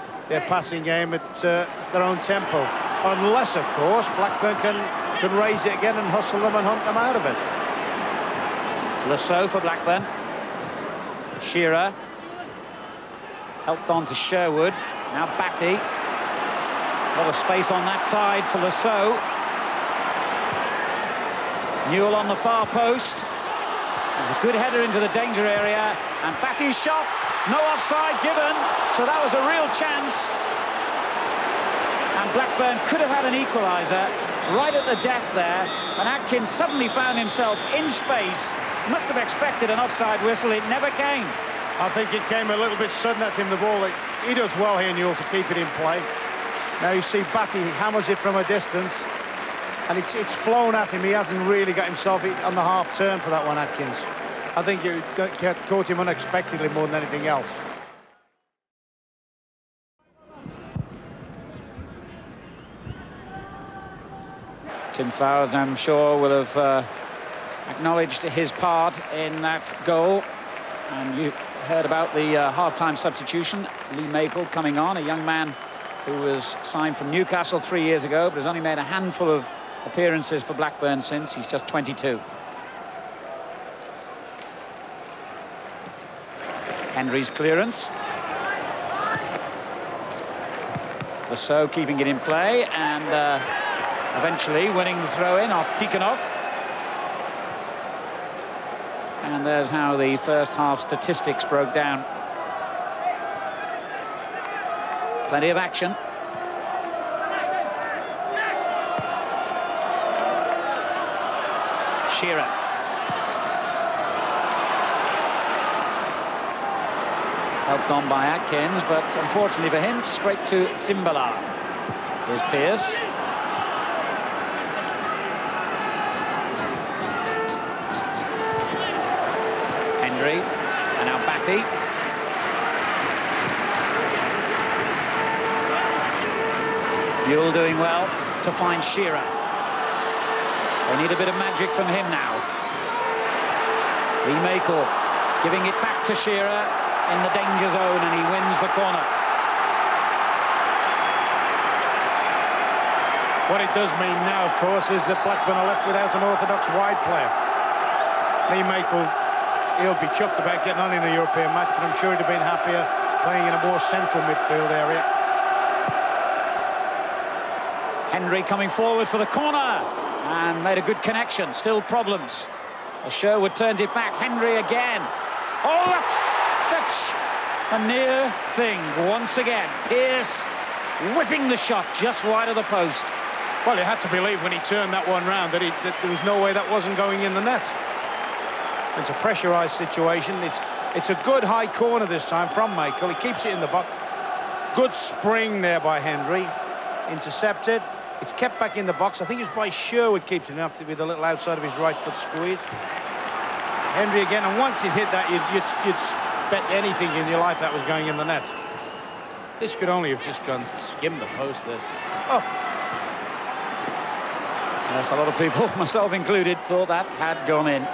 passing game at their own tempo. Unless, of course, Blackburn can raise it again and hustle them and hunt them out of it. Lasso for Blackburn. Shearer. Helped on to Sherwood. Now Batty. A lot of space on that side for Lasso. Newell on the far post. There's a good header into the danger area, and Batty's shot, no offside given, so that was a real chance. And Blackburn could have had an equaliser right at the death there, and Atkins suddenly found himself in space. Must have expected an offside whistle, it never came. I think it came a little bit sudden at him, the ball. He does well here, Newell, to keep it in play. Now you see Batty hammers it from a distance, and it's flown at him. He hasn't really got himself on the half turn for that one, Atkins. I think it caught him unexpectedly more than anything else. Tim Flowers, I'm sure, will have acknowledged his part in that goal. And you heard about the half-time substitution. Lee Maple coming on, a young man who was signed from Newcastle 3 years ago, but has only made a handful of appearances for Blackburn since. He's just 22. Henry's clearance. Lasso keeping it in play, and eventually winning the throw-in off Tikhonov. And there's how the first half statistics broke down. Plenty of action. Shearer. Helped on by Atkins, but unfortunately for him, straight to Simbala. Here's Pearce. Henry, and now Batty. Newell doing well to find Shearer. They need a bit of magic from him now. Lee Makel giving it back to Shearer in the danger zone, and he wins the corner. What it does mean now, of course, is that Blackburn are left without an orthodox wide player. Lee Makel, he'll be chuffed about getting on in a European match, but I'm sure he'd have been happier playing in a more central midfield area. Henry coming forward for the corner and made a good connection. Still problems. As Sherwood turns it back. Henry again. Oh, that's such a near thing once again. Pearce whipping the shot just wide of the post. Well, you had to believe when he turned that one round that there was no way that wasn't going in the net. It's a pressurised situation. It's a good high corner this time from Michael. He keeps it in the box. Good spring there by Henry. Intercepted. It's kept back in the box. I think it's by Sherwood keeps it enough to be the little outside of his right foot squeeze. Henry again, and once it hit that, you'd bet anything in your life that was going in the net. This could only have just gone skimmed the post, this. Oh. Yes, a lot of people, myself included, thought that had gone in.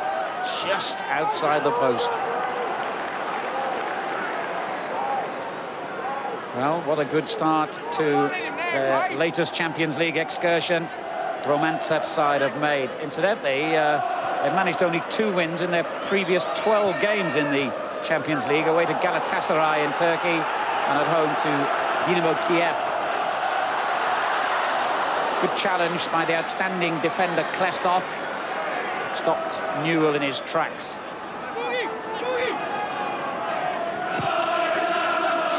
Just outside the post. Well, what a good start to their latest Champions League excursion Romantsev's side have made. Incidentally, they've managed only 2 wins in their previous 12 games in the Champions League, away to Galatasaray in Turkey and at home to Dynamo Kiev. Good challenge by the outstanding defender Klestov. Stopped Newell in his tracks.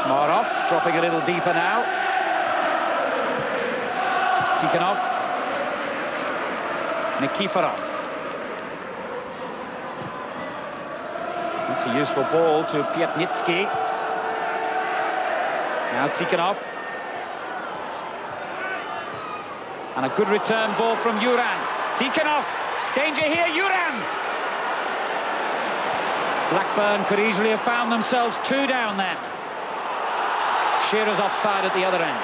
Smarov dropping a little deeper now. Tikhonov. Nikiforov. That's a useful ball to Piatnitsky. Now Tikhonov. And a good return ball from Uran. Tikhonov, danger here, Uran! Blackburn could easily have found themselves 2 down there. Shearer's offside at the other end.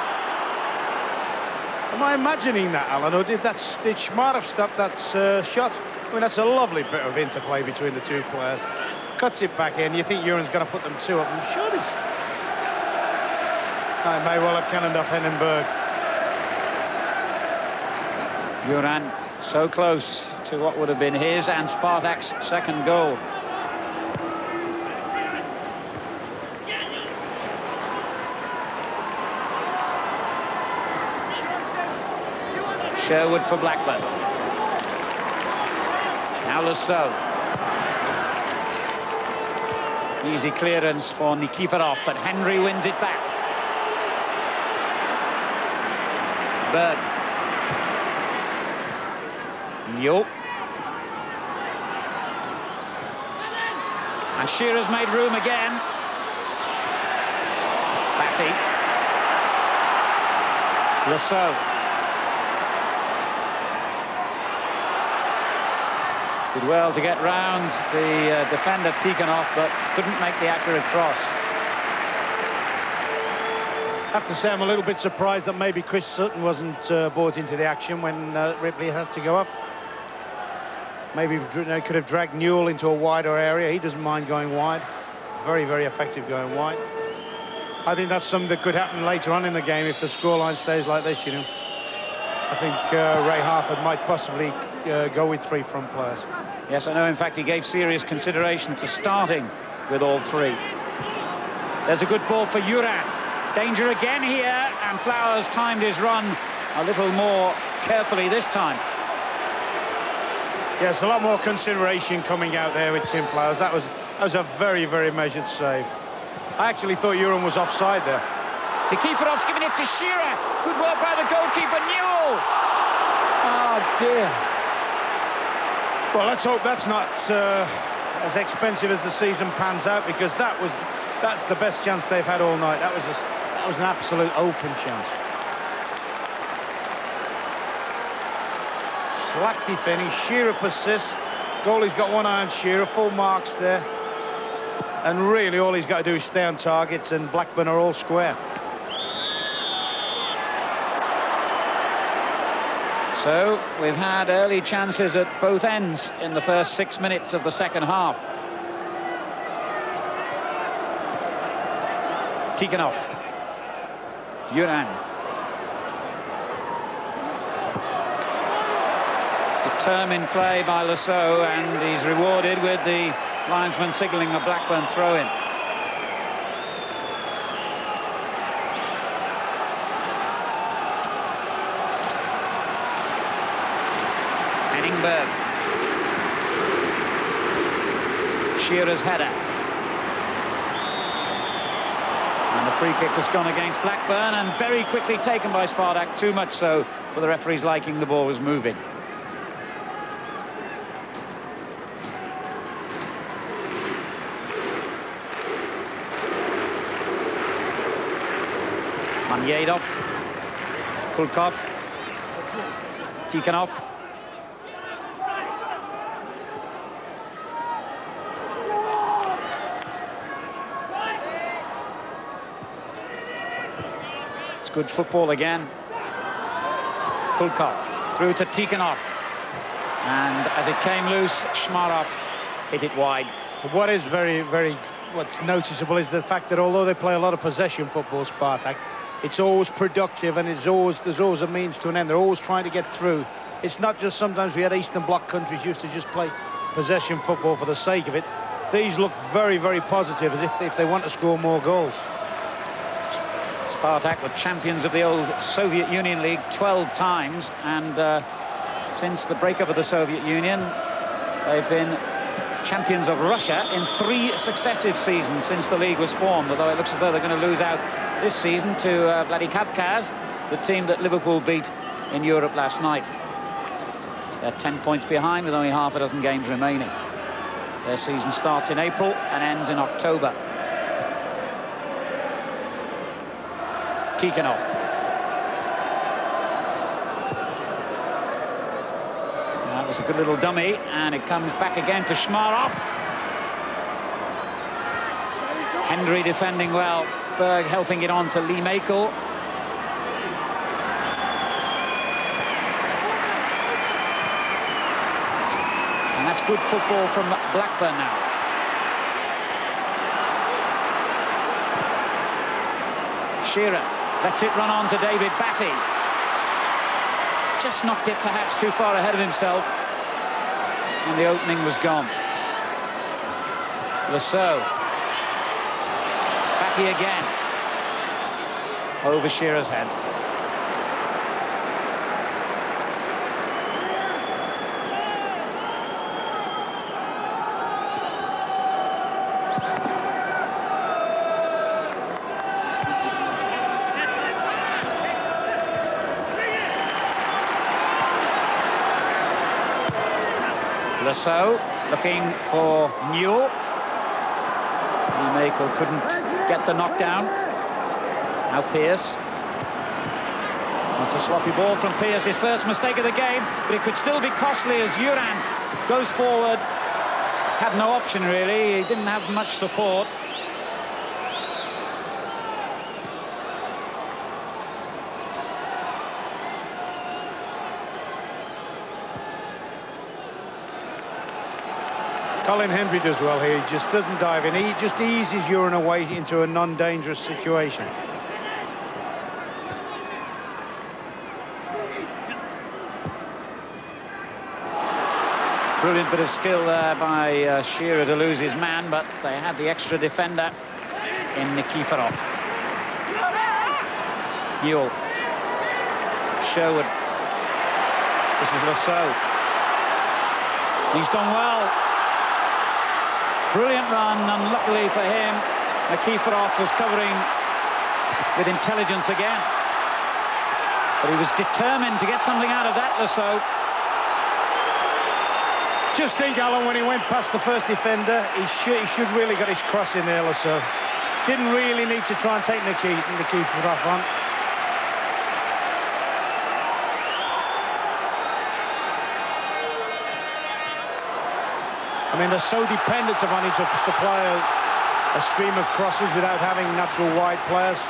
Am I imagining that, Alan, or did Schmar have stopped that shot? I mean, that's a lovely bit of interplay between the two players. Cuts it back in. You think Uran's going to put them 2 up? I'm sure this. I may well have cannoned off Hindenburg. Uran so close to what would have been his and Spartak's second goal. Sherwood for Blackburn. Now Lasseau. Easy clearance for Nikiforov, but Henry wins it back. Bird. Yo. And Shearer's made room again. Batty. Lasseau. Did well to get round the defender Tikhonov, but couldn't make the accurate cross. I have to say I'm a little bit surprised that maybe Chris Sutton wasn't brought into the action when Ripley had to go off. Maybe could have dragged Newell into a wider area. He doesn't mind going wide. Very, very effective going wide. I think that's something that could happen later on in the game if the scoreline stays like this, you know. I think Ray Harford might possibly go with 3 front players. Yes, I know. In fact, he gave serious consideration to starting with all 3. There's a good ball for Uran. Danger again here, and Flowers timed his run a little more carefully this time. Yes, a lot more consideration coming out there with Tim Flowers. That was a very, very measured save. I actually thought Uran was offside there. Nikiforov's giving it to Shearer. Good work by the goalkeeper, Newell. Oh, dear. Well, let's hope that's not as expensive as the season pans out, because that's the best chance they've had all night. That was an absolute open chance. Slack finish. Shearer persists. Goalie's got one eye on Shearer. Full marks there. And really, all he's got to do is stay on target, and Blackburn are all square. So we've had early chances at both ends in the first 6 minutes of the second half. Tikhonov. Uran. Determined play by Lasseau, and he's rewarded with the linesman signalling a Blackburn throw-in. Shearer's header. And the free kick has gone against Blackburn, and very quickly taken by Spartak, too much so for the referee's liking. The ball was moving. Manyedov. Kulkov. Tikhonov. Good football again. Kulkov through to Tikhonov, and as it came loose, Shmarov hit it wide. What is what's noticeable is the fact that although they play a lot of possession football, Spartak, it's always productive, and there's always a means to an end. They're always trying to get through. It's not just sometimes we had Eastern Bloc countries used to just play possession football for the sake of it. These look very, very positive, as if they want to score more goals. Spartak were champions of the old Soviet Union League 12 times, and since the breakup of the Soviet Union, they've been champions of Russia in 3 successive seasons since the league was formed, although it looks as though they're going to lose out this season to Vladikavkaz, the team that Liverpool beat in Europe last night. They're 10 points behind with only half a dozen games remaining. Their season starts in April and ends in October. Tikhonov. That was a good little dummy, and it comes back again to Schmarov. Hendry defending well, Berg helping it on to Lee Makel. And that's good football from Blackburn now. Shearer lets it run on to David Batty. Just knocked it perhaps too far ahead of himself, and the opening was gone. Lasso. Batty again. Over Shearer's head. Lasso looking for Newell. Makel couldn't get the knockdown. Now Pearce. That's a sloppy ball from Pearce, his first mistake of the game, but it could still be costly as Uran goes forward. Had no option really, he didn't have much support. Colin Hendry does well here. He just doesn't dive in. He just eases Uran away into a non-dangerous situation. Brilliant bit of skill there by Shearer to lose his man, but they had the extra defender in Nikiforov. Newell. Sherwood. This is Lasso. He's done well. Brilliant run, unluckily for him. Nikiforov was covering with intelligence again. But he was determined to get something out of that, Lasso. Just think, Alan, when he went past the first defender, he should really got his cross in there, Lasso. Didn't really need to try and take Nikiforov on. I mean, they're so dependent upon him to supply a stream of crosses without having natural wide players.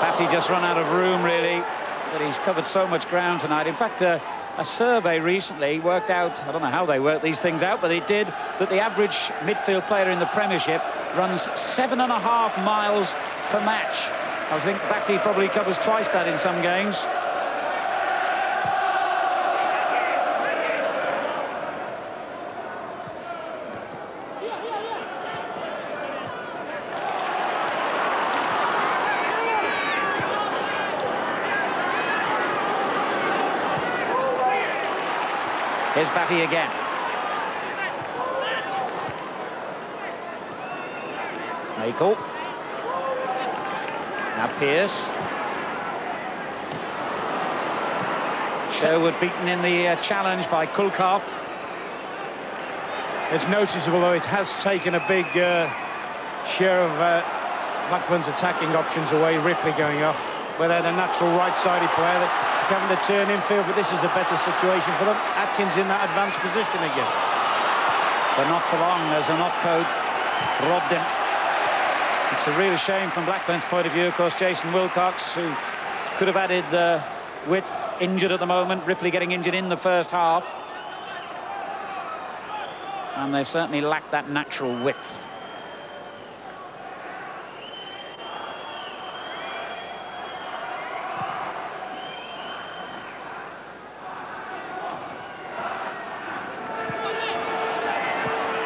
Batty just run out of room, really, but he's covered so much ground tonight. In fact, a survey recently worked out, I don't know how they work these things out, but it did, that the average midfield player in the Premiership runs 7.5 miles per match. I think Batty probably covers twice that in some games. Here's Batty again. Makel. Now Pearce. Sherwood beaten in the challenge by Kulkov. It's noticeable, though, it has taken a big share of Blackburn's attacking options away. Ripley going off, where they had a natural right-sided player that having to turn infield, but this is a better situation for them. Atkins in that advanced position again. But not for long, there's an off-code. Robbed him. It's a real shame from Blackburn's point of view. Of course, Jason Wilcox, who could have added width, injured at the moment. Ripley getting injured in the first half. And they've certainly lacked that natural width.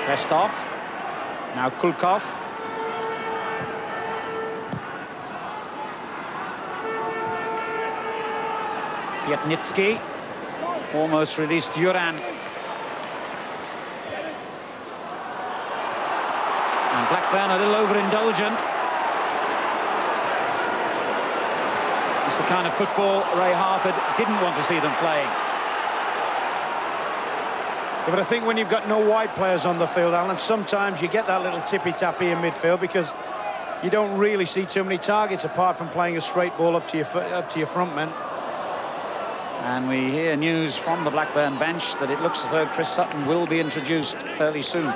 Krestov. Now Kulkov. Piatnitsky almost released Uran. And Blackburn a little overindulgent. It's the kind of football Ray Harford didn't want to see them playing. Yeah, but I think when you've got no wide players on the field, Alan, sometimes you get that little tippy-tappy in midfield because you don't really see too many targets apart from playing a straight ball up to your front men. And we hear news from the Blackburn bench that it looks as though Chris Sutton will be introduced fairly soon.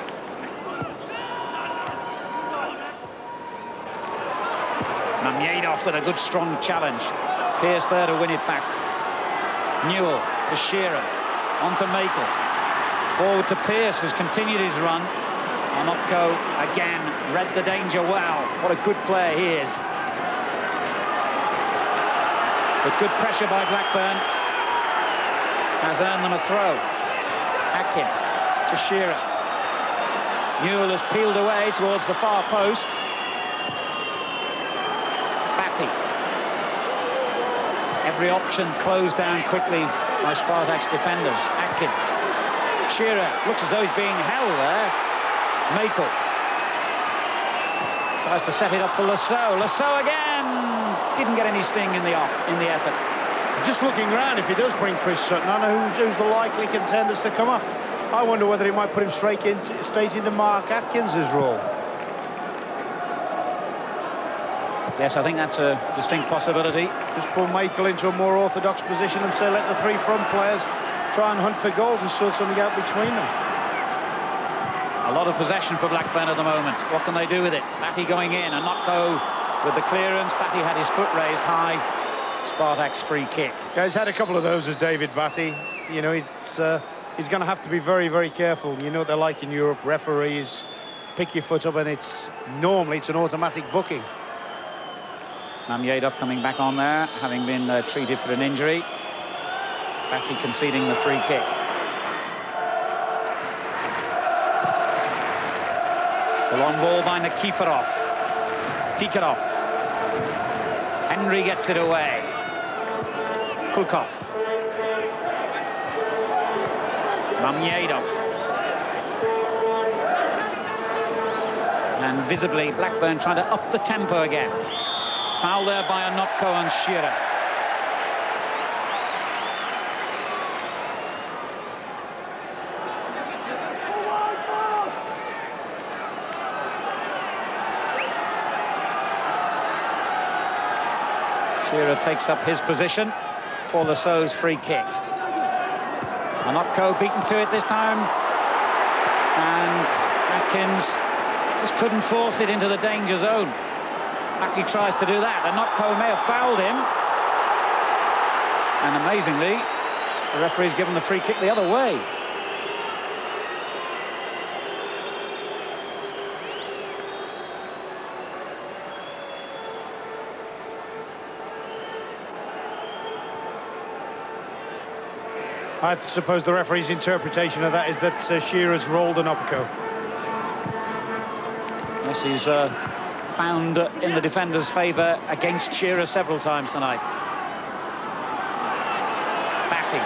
Mamyedov with a good strong challenge. Pearce there to win it back. Newell to Shearer, on to Makel. Forward to Pearce, who's continued his run. Onopko again read the danger well. What a good player he is. But good pressure by Blackburn has earned them a throw. Atkins to Shearer. Newell has peeled away towards the far post. Batty. Every option closed down quickly by Spartak's defenders. Atkins. Shearer looks as though he's being held there. Makel tries to set it up for Lasso. Lasso again! Didn't get any sting in the effort. Just looking around, if he does bring Chris Sutton on, who's the likely contenders to come off? I wonder whether he might put him straight into Mark Atkins's role. Yes, I think that's a distinct possibility. Just pull Makel into a more orthodox position and say let the three front players try and hunt for goals and sort something out between them. A lot of possession for Blackburn at the moment. What can they do with it? Batty going in, and Onopko with the clearance. Batty had his foot raised high. Spartak's free kick. Yeah, he's had a couple of those as David Batty. You know, he's going to have to be very, very careful. You know what they're like in Europe. Referees pick your foot up, and normally it's an automatic booking. Mamyedov coming back on there, having been treated for an injury. Batty conceding the free kick. The long ball by Nikiforov. Tikhonov. Henry gets it away. Kulkov. Mamyedov. And visibly, Blackburn trying to up the tempo again. Foul there by Onopko and Shearer. Shearer takes up his position for Lasso's free kick. Onopko beaten to it this time. And Atkins just couldn't force it into the danger zone. Batty tries to do that. Onopko may have fouled him. And amazingly, the referee's given the free kick the other way. I suppose the referee's interpretation of that is that Shearer's rolled Onopko. Yes, he's found in the defender's favour against Shearer several times tonight. Batty.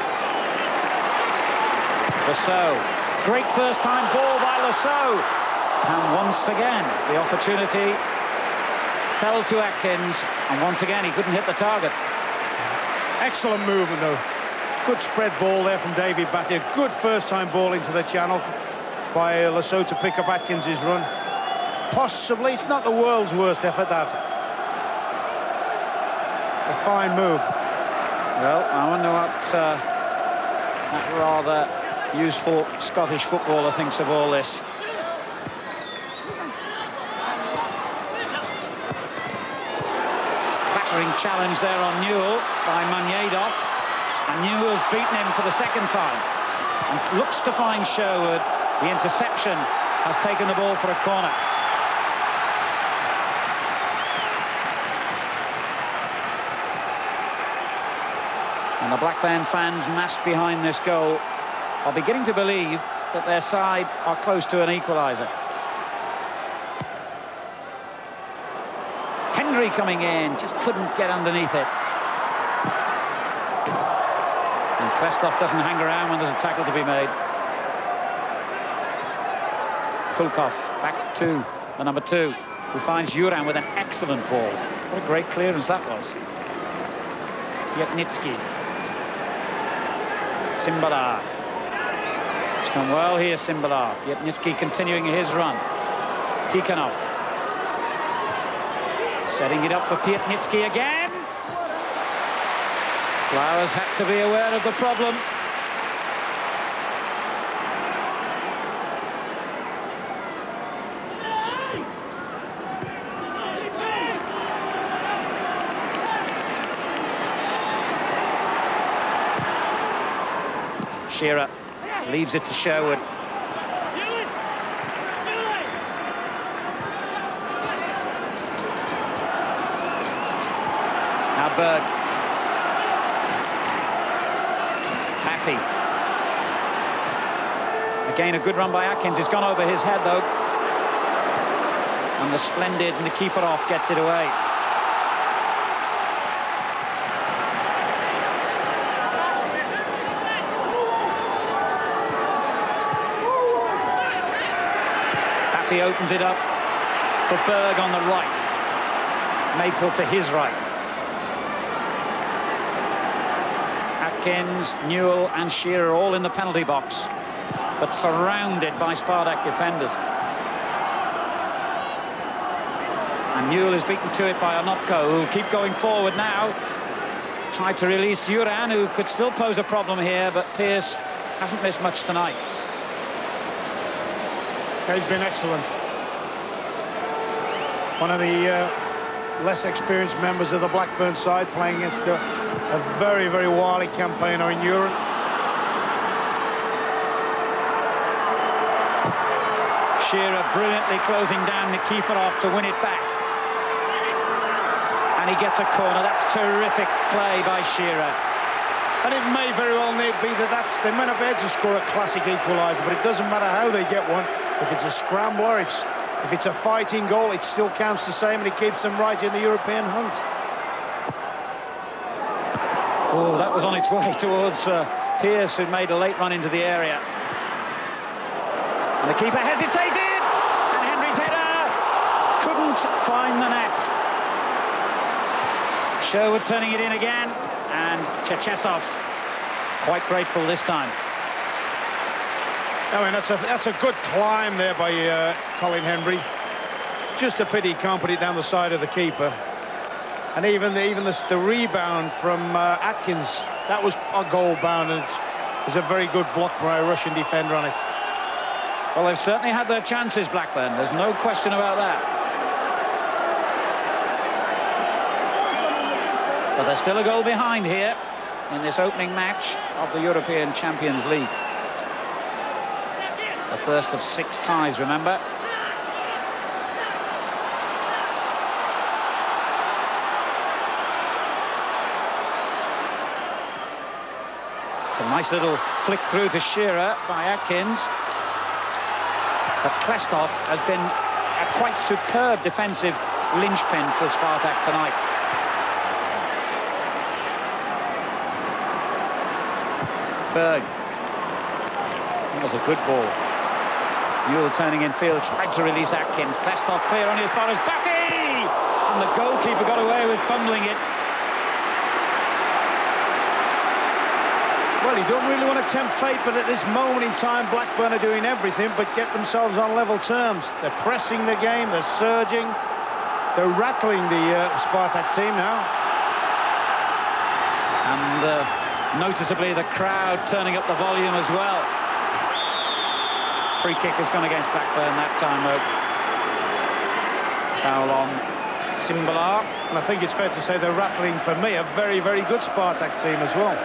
Lasso. Great first-time ball by Lasso. And once again, the opportunity fell to Atkins. And once again, he couldn't hit the target. Excellent movement, though. Good spread ball there from David Batty. A good first-time ball into the channel by Lasso to pick up Atkins's run. Possibly, it's not the world's worst effort, that. A fine move. Well, I wonder what that rather useful Scottish footballer thinks of all this. Clattering challenge there on Newell by Mamyedov. And Newell's beaten him for the second time. And looks to find Sherwood. The interception has taken the ball for a corner. And the Blackburn fans massed behind this goal are beginning to believe that their side are close to an equaliser. Henry coming in, just couldn't get underneath it. And Klestov doesn't hang around when there's a tackle to be made. Kulkov back to the number 2, who finds Juran with an excellent ball. What a great clearance that was. Yetnitsky. Simbala. It's gone well here, Simbala. Yetnitsky continuing his run. Tikhonov. Setting it up for Piatnitsky again. Flowers had to be aware of the problem. Shearer leaves it to Sherwood. Now Berg. Patty. Again, a good run by Atkins. It's gone over his head, though. And the splendid Nikiforov gets it away. Patty opens it up for Berg on the right. Maple to his right. Atkins, Newell and Shearer all in the penalty box, but surrounded by Spartak defenders. And Newell is beaten to it by Onopko, who'll keep going forward now. Tried to release Uran, who could still pose a problem here, but Pearce hasn't missed much tonight. He's been excellent. One of the less experienced members of the Blackburn side, playing against a very, very wily campaigner in Europe. Shearer brilliantly closing down Nikiforov to win it back. And he gets a corner. That's terrific play by Shearer. And it may very well be that they might have had to score a classic equaliser, but it doesn't matter how they get one. If it's a scrambler, if it's a fighting goal, it still counts the same, and it keeps them right in the European hunt. Oh, that was on its way towards Pearce, who made a late run into the area. And the keeper hesitated, and Henry's header couldn't find the net. Sherwood turning it in again, and Cherchesov quite grateful this time. I mean, that's a good climb there by Colin Henry. Just a pity he can't put it down the side of the keeper. And even the rebound from Atkins, that was a goal bound, and it was a very good block by a Russian defender on it. Well, they've certainly had their chances, Blackburn. There's no question about that. But they're still a goal behind here in this opening match of the European Champions League. The first of 6 ties, remember. It's a nice little flick through to Shearer by Atkins. But Klestov has been a quite superb defensive linchpin for Spartak tonight. Berg. That was a good ball. Newell turning in field, tried to release Atkins. Klestov clear on his far as Batty! And the goalkeeper got away with fumbling it. Well, you don't really want to tempt fate, but at this moment in time, Blackburn are doing everything but get themselves on level terms. They're pressing the game, they're surging, they're rattling the Spartak team now. And noticeably the crowd turning up the volume as well. Free kick has gone against Blackburn that time, though. Foul on Simbalar. And I think it's fair to say they're rattling, for me, a very, very good Spartak team as well.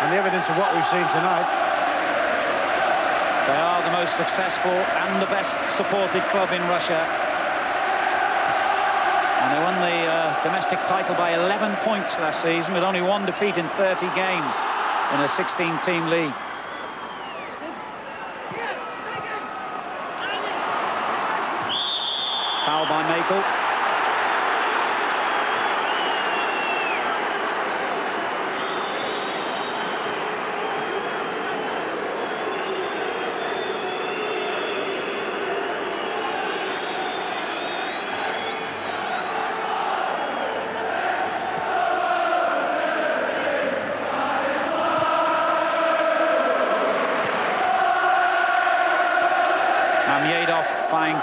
And the evidence of what we've seen tonight. They are the most successful and the best supported club in Russia. And they won the domestic title by 11 points last season, with only 1 defeat in 30 games in a 16-team league. Foul by Maple.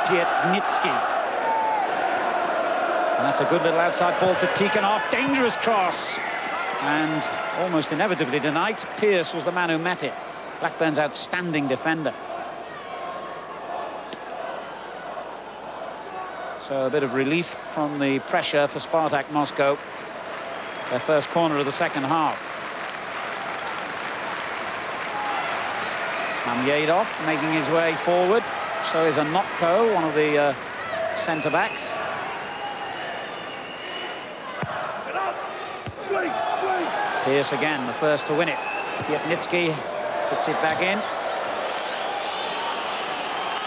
Piatnitsky. And that's a good little outside ball to Tikhonov. Dangerous cross. And almost inevitably tonight, Pearce was the man who met it. Blackburn's outstanding defender. So a bit of relief from the pressure for Spartak Moscow. Their first corner of the second half. Mamyedov making his way forward. So is Anopko, one of the centre-backs. Pearce again, the first to win it. Pietnitsky puts it back in.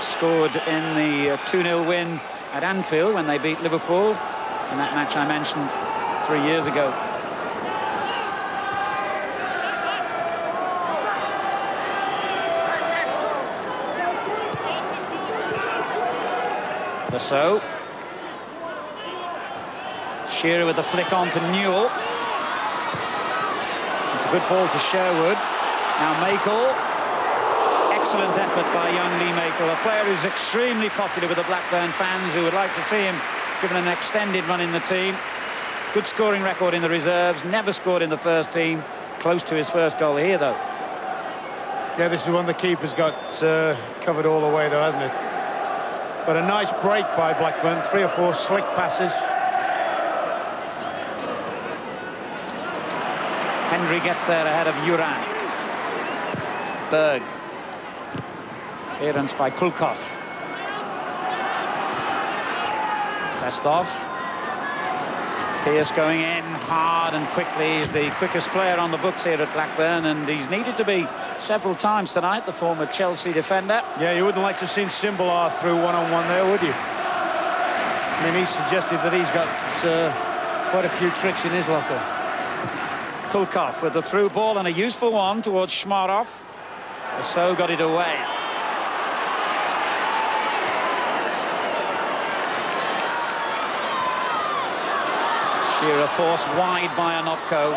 Scored in the 2-0 win at Anfield when they beat Liverpool in that match I mentioned 3 years ago. So Shearer with the flick on to Newell. It's a good ball to Sherwood. Now Makel. Excellent effort by young Lee Makel, a player who's extremely popular with the Blackburn fans, who would like to see him given an extended run in the team. Good scoring record in the reserves, never scored in the first team. Close to his first goal here, though. Yeah, this is one the keeper's got covered all the way, though, hasn't it? But a nice break by Blackburn, 3 or 4 slick passes. Hendry gets there ahead of Uran. Berg. Clearance by Kulkov. Klestov. Pearce going in hard and quickly. He's the quickest player on the books here at Blackburn, and he's needed to be several times tonight, the former Chelsea defender. Yeah, you wouldn't like to have seen Simbalar through one-on-one there, would you? I mean, he suggested that he's got quite a few tricks in his locker. Kulkov with the through ball, and a useful one towards Shmarov. So got it away. Shearer forced wide by Anopko.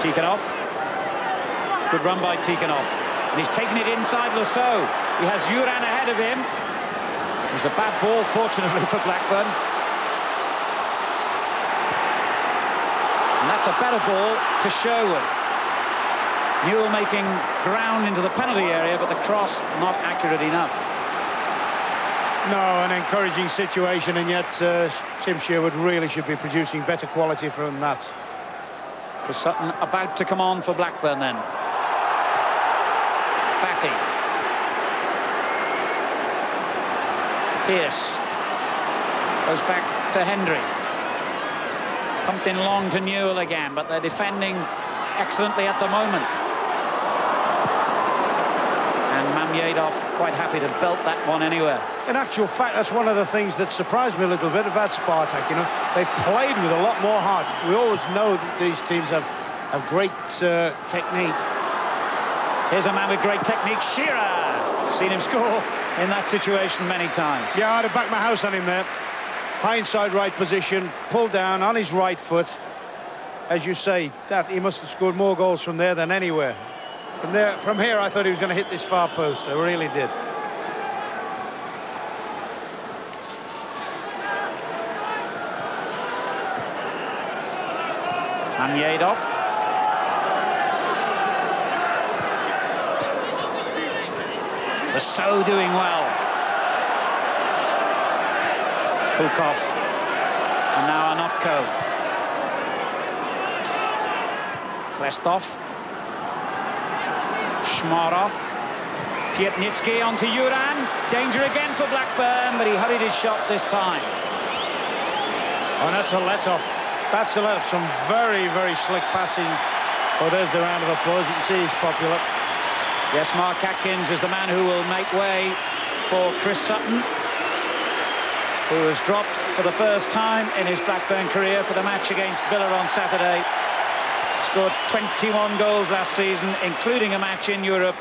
Tikhonov. Good run by Tikhonov. And he's taken it inside Lasso. He has Uran ahead of him. It was a bad ball, fortunately, for Blackburn. And that's a better ball to Sherwood. Newell making ground into the penalty area, but the cross not accurate enough. No, an encouraging situation, and yet Tim Sherwood really should be producing better quality from that. For Sutton about to come on for Blackburn then. Batty. Pearce. Goes back to Hendry. Pumped in long to Newell again, but they're defending excellently at the moment. And Mamyedov quite happy to belt that one anywhere. In actual fact, that's one of the things that surprised me a little bit about Spartak. You know, they've played with a lot more heart. We always know that these teams have great technique. Here's a man with great technique, Shearer. Seen him score in that situation many times. Yeah, I'd have backed my house on him there. High inside right position, pulled down on his right foot. As you say, that he must have scored more goals from there than anywhere. From here, I thought he was going to hit this far post. I really did. Mamyedov. The So doing well. Kulkov. And now Anopko. Klestov. Shmarov. Pietnitsky onto Uran. Danger again for Blackburn, but he hurried his shot this time. Oh, that's a let-off. That's a let-off. Some very, very slick passing. Oh, there's the round of applause. You can see he's popular. Yes, Mark Atkins is the man who will make way for Chris Sutton, who has dropped for the first time in his Blackburn career for the match against Villa on Saturday. Scored 21 goals last season, including a match in Europe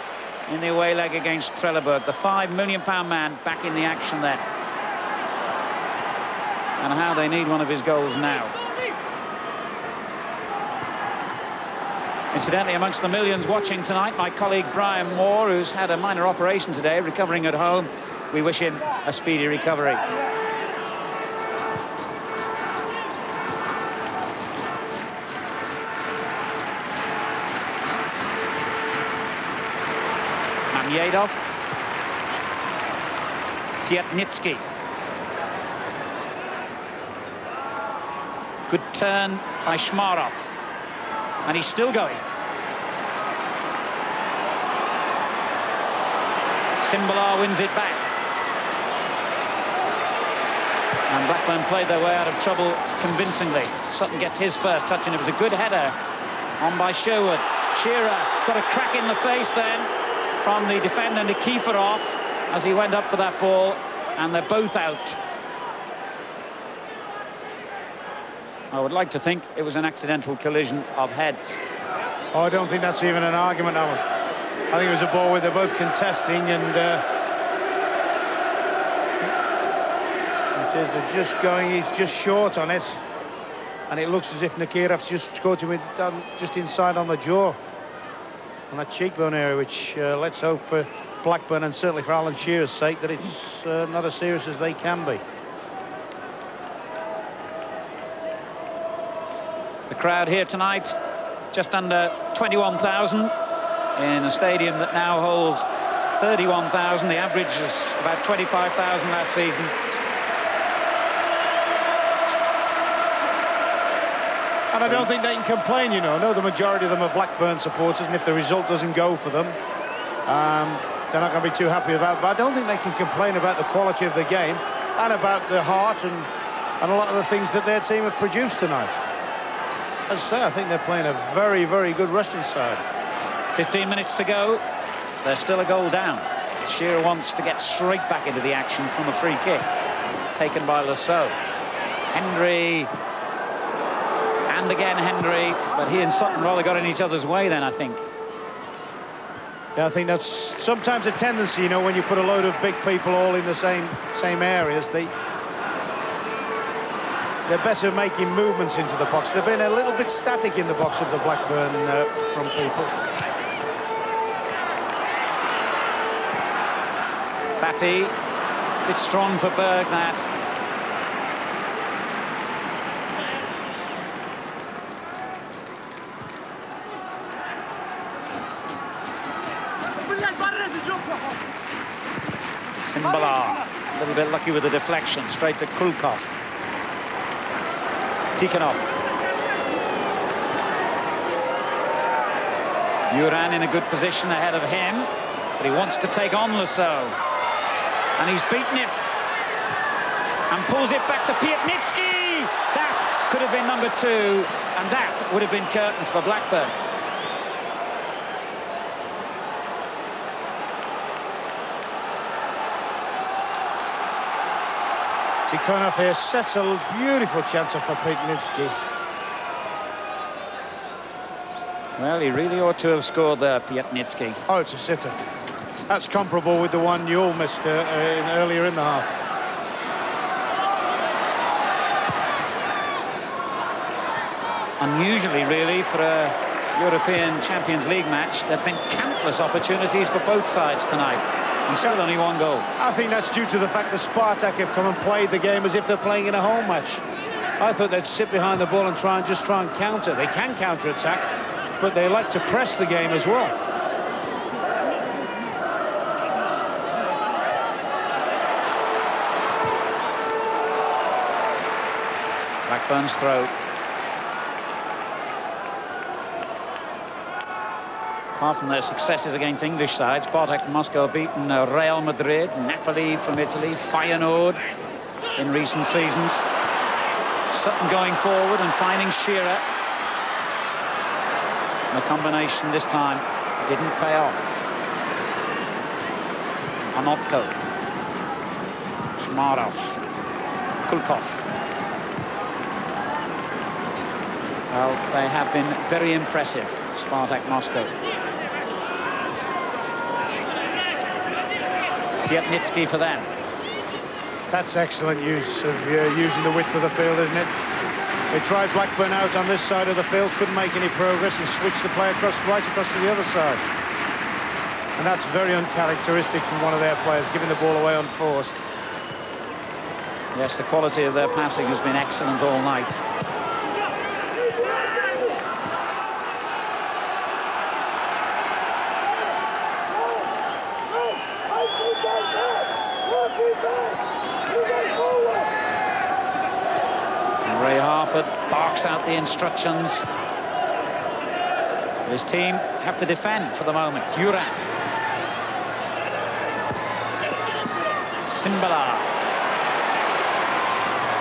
in the away leg against Trelleborg. The £5 million man back in the action there. And how they need one of his goals now. Incidentally, amongst the millions watching tonight, my colleague Brian Moore, who's had a minor operation today, recovering at home. We wish him a speedy recovery. Mamyedov. Piatnitsky. Good turn by Shmarov. And he's still going. Simbalar wins it back. And Blackburn played their way out of trouble convincingly. Sutton gets his first touch, and it was a good header on by Sherwood. Shearer got a crack in the face then from the defender Nikiforov as he went up for that ball, and they're both out. I would like to think it was an accidental collision of heads. Oh, I don't think that's even an argument, Alan. I think it was a ball where they're both contesting, and it is, they're just going, he's just short on it. And it looks as if Nikiforov's just caught him with, just inside on the jaw, on that cheekbone area, which let's hope for Blackburn and certainly for Alan Shearer's sake that it's not as serious as they can be. The crowd here tonight, just under 21,000 in a stadium that now holds 31,000. The average is about 25,000 last season. And I don't think they can complain, you know. I know the majority of them are Blackburn supporters, and if the result doesn't go for them, they're not going to be too happy about it. But I don't think they can complain about the quality of the game and about the heart and a lot of the things that their team have produced tonight. As I say, I think they're playing a very, very good Russian side. 15 minutes to go. They're still a goal down. Shearer wants to get straight back into the action from a free kick taken by Lasso. Hendry, and again Hendry, but he and Sutton rather got in each other's way then, I think. Yeah, I think that's sometimes a tendency, you know, when you put a load of big people all in the same areas, they're better making movements into the box. They've been a little bit static in the box of the Blackburn from people. Batty, a bit strong for Berg, that. Simbalar, a little bit lucky with the deflection, straight to Kulkov. Tikhonov. Uran in a good position ahead of him, but he wants to take on Lasso. And he's beaten it. And pulls it back to Piatnitsky. That could have been number 2, and that would have been curtains for Blackburn. Tikhonov here sets a beautiful chance up for Piatnitsky. Well, he really ought to have scored there, Piatnitsky. Oh, it's a sitter. That's comparable with the one Newell missed earlier in the half. Unusually, really, for a European Champions League match, there have been countless opportunities for both sides tonight, and still only one goal. I think that's due to the fact that Spartak have come and played the game as if they're playing in a home match. I thought they'd sit behind the ball and try and counter. They can counter-attack, but they like to press the game as well. Blackburn's throw. Apart from their successes against English sides, Spartak Moscow beaten Real Madrid, Napoli from Italy, Feyenoord in recent seasons. Sutton going forward and finding Shearer. The combination this time didn't pay off. Anopko. Shmarov. Kulkov. Well, they have been very impressive, Spartak Moscow. Piatnitsky for them. That's excellent use of using the width of the field, isn't it? They tried Blackburn out on this side of the field, couldn't make any progress, and switched the play right across to the other side. And that's very uncharacteristic from one of their players, giving the ball away unforced. Yes, the quality of their passing has been excellent all night. Ray Harford barks out the instructions. His team have to defend for the moment. Duran. Simbala.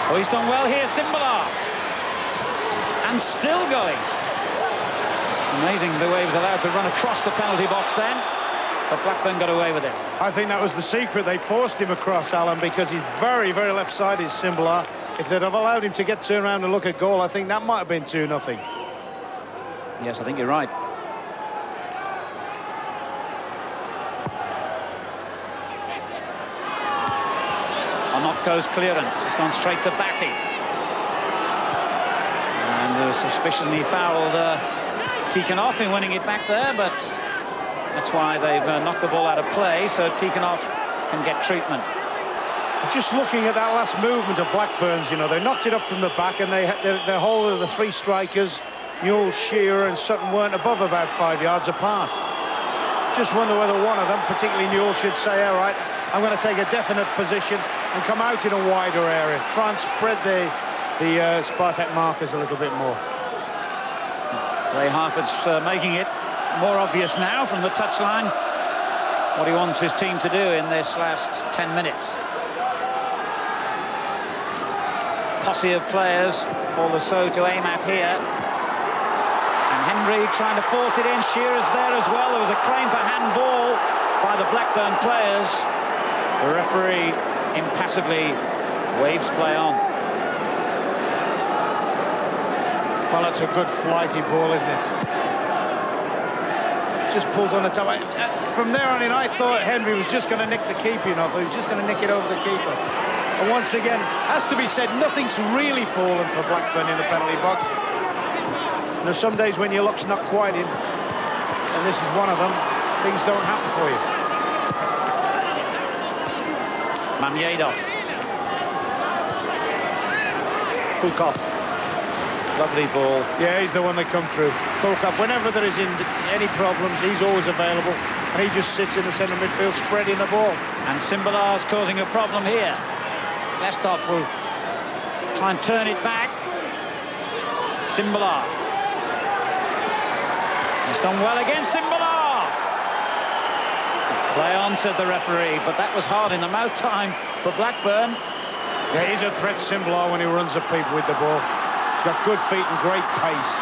Oh, he's done well here, Simbala. And still going. Amazing the way he was allowed to run across the penalty box then. But Blackburn got away with it. I think that was the secret. They forced him across, Alan, because he's very, very left-sided, Simbala. If they'd have allowed him to get turned around and look at goal, I think that might have been 2-0. Yes, I think you're right. Onopko's clearance has gone straight to Batty. And there was suspicion he fouled Tikhonov in winning it back there, but that's why they've knocked the ball out of play, so Tikhonov can get treatment. Just looking at that last movement of Blackburn's, you know, they knocked it up from the back, and their whole of the three strikers, Newell, Shearer and Sutton, weren't above about 5 yards apart. Just wonder whether one of them, particularly Newell, should say, all right, I'm going to take a definite position and come out in a wider area, try and spread the Spartak markers a little bit more. Ray Harford's making it more obvious now from the touchline what he wants his team to do in this last 10 minutes. Posse of players for the So to aim at here. And Henry trying to force it in. Shearer's there as well. There was a claim for handball by the Blackburn players. The referee impassively waves play on. Well, that's a good flighty ball, isn't it? Just pulled on the top. From there on in, I thought Henry was just going to nick the keeper, you know. He was just going to nick it over the keeper. And once again, has to be said, nothing's really fallen for Blackburn in the penalty box. You know, some days when your luck's not quite in, and this is one of them, things don't happen for you. Mamyedov. Kukov. Lovely ball. Yeah, he's the one that come through. Kukov, whenever there is any problems, he's always available. And he just sits in the centre midfield, spreading the ball. And Simbala's causing a problem here. Lestov will try and turn it back. Simbala. He's done well again, Simbala! Play on, said the referee, but that was hard in the mouth time for Blackburn. Yeah, he's a threat, Simbala, when he runs at people with the ball. He's got good feet and great pace.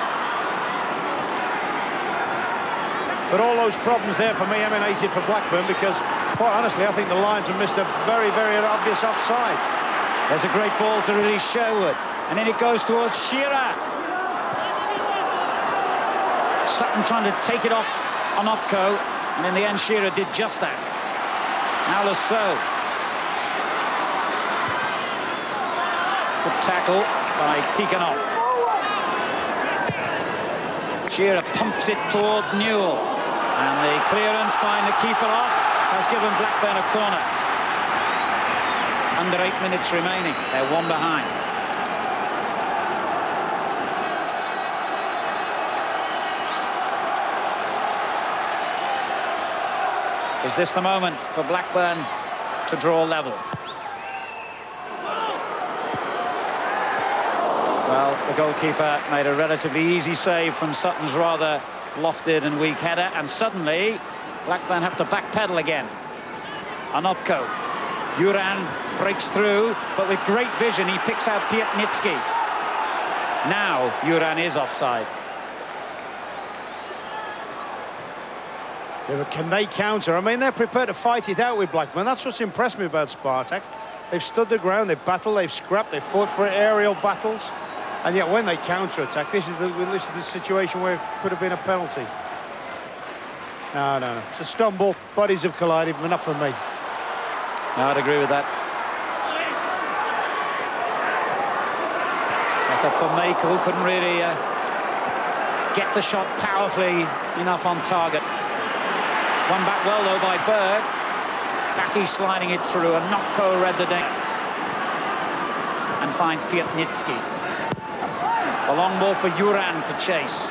But all those problems there for me emanated for Blackburn because, quite honestly, I think the Lions have missed a very, very obvious offside. There's a great ball to release Sherwood, and then it goes towards Shearer. Sutton trying to take it off Onopko, and in the end Shearer did just that. Now Lasso. Good tackle by Tikhonov. Shearer pumps it towards Newell, and the clearance by Nikiforov has given Blackburn a corner. Under 8 minutes remaining, they're one behind. Is this the moment for Blackburn to draw level? Well, the goalkeeper made a relatively easy save from Sutton's rather lofted and weak header, and suddenly Blackburn have to backpedal again. Onopko. Duran breaks through, but with great vision he picks out Piatnitsky. Now Duran is offside. Yeah, but can they counter? I mean, they're prepared to fight it out with Blackburn. That's what's impressed me about Spartak. They've stood the ground, they've battled, they've scrapped, they've fought for aerial battles, and yet when they counter-attack, this is the situation where it could have been a penalty. No. It's a stumble. Bodies have collided, but not for me. No, I'd agree with that. Set up for Michael, couldn't really get the shot powerfully enough on target. Won back well though by Berg. Batty sliding it through, and Notko read the danger and finds Piatnitsky. A long ball for Juran to chase.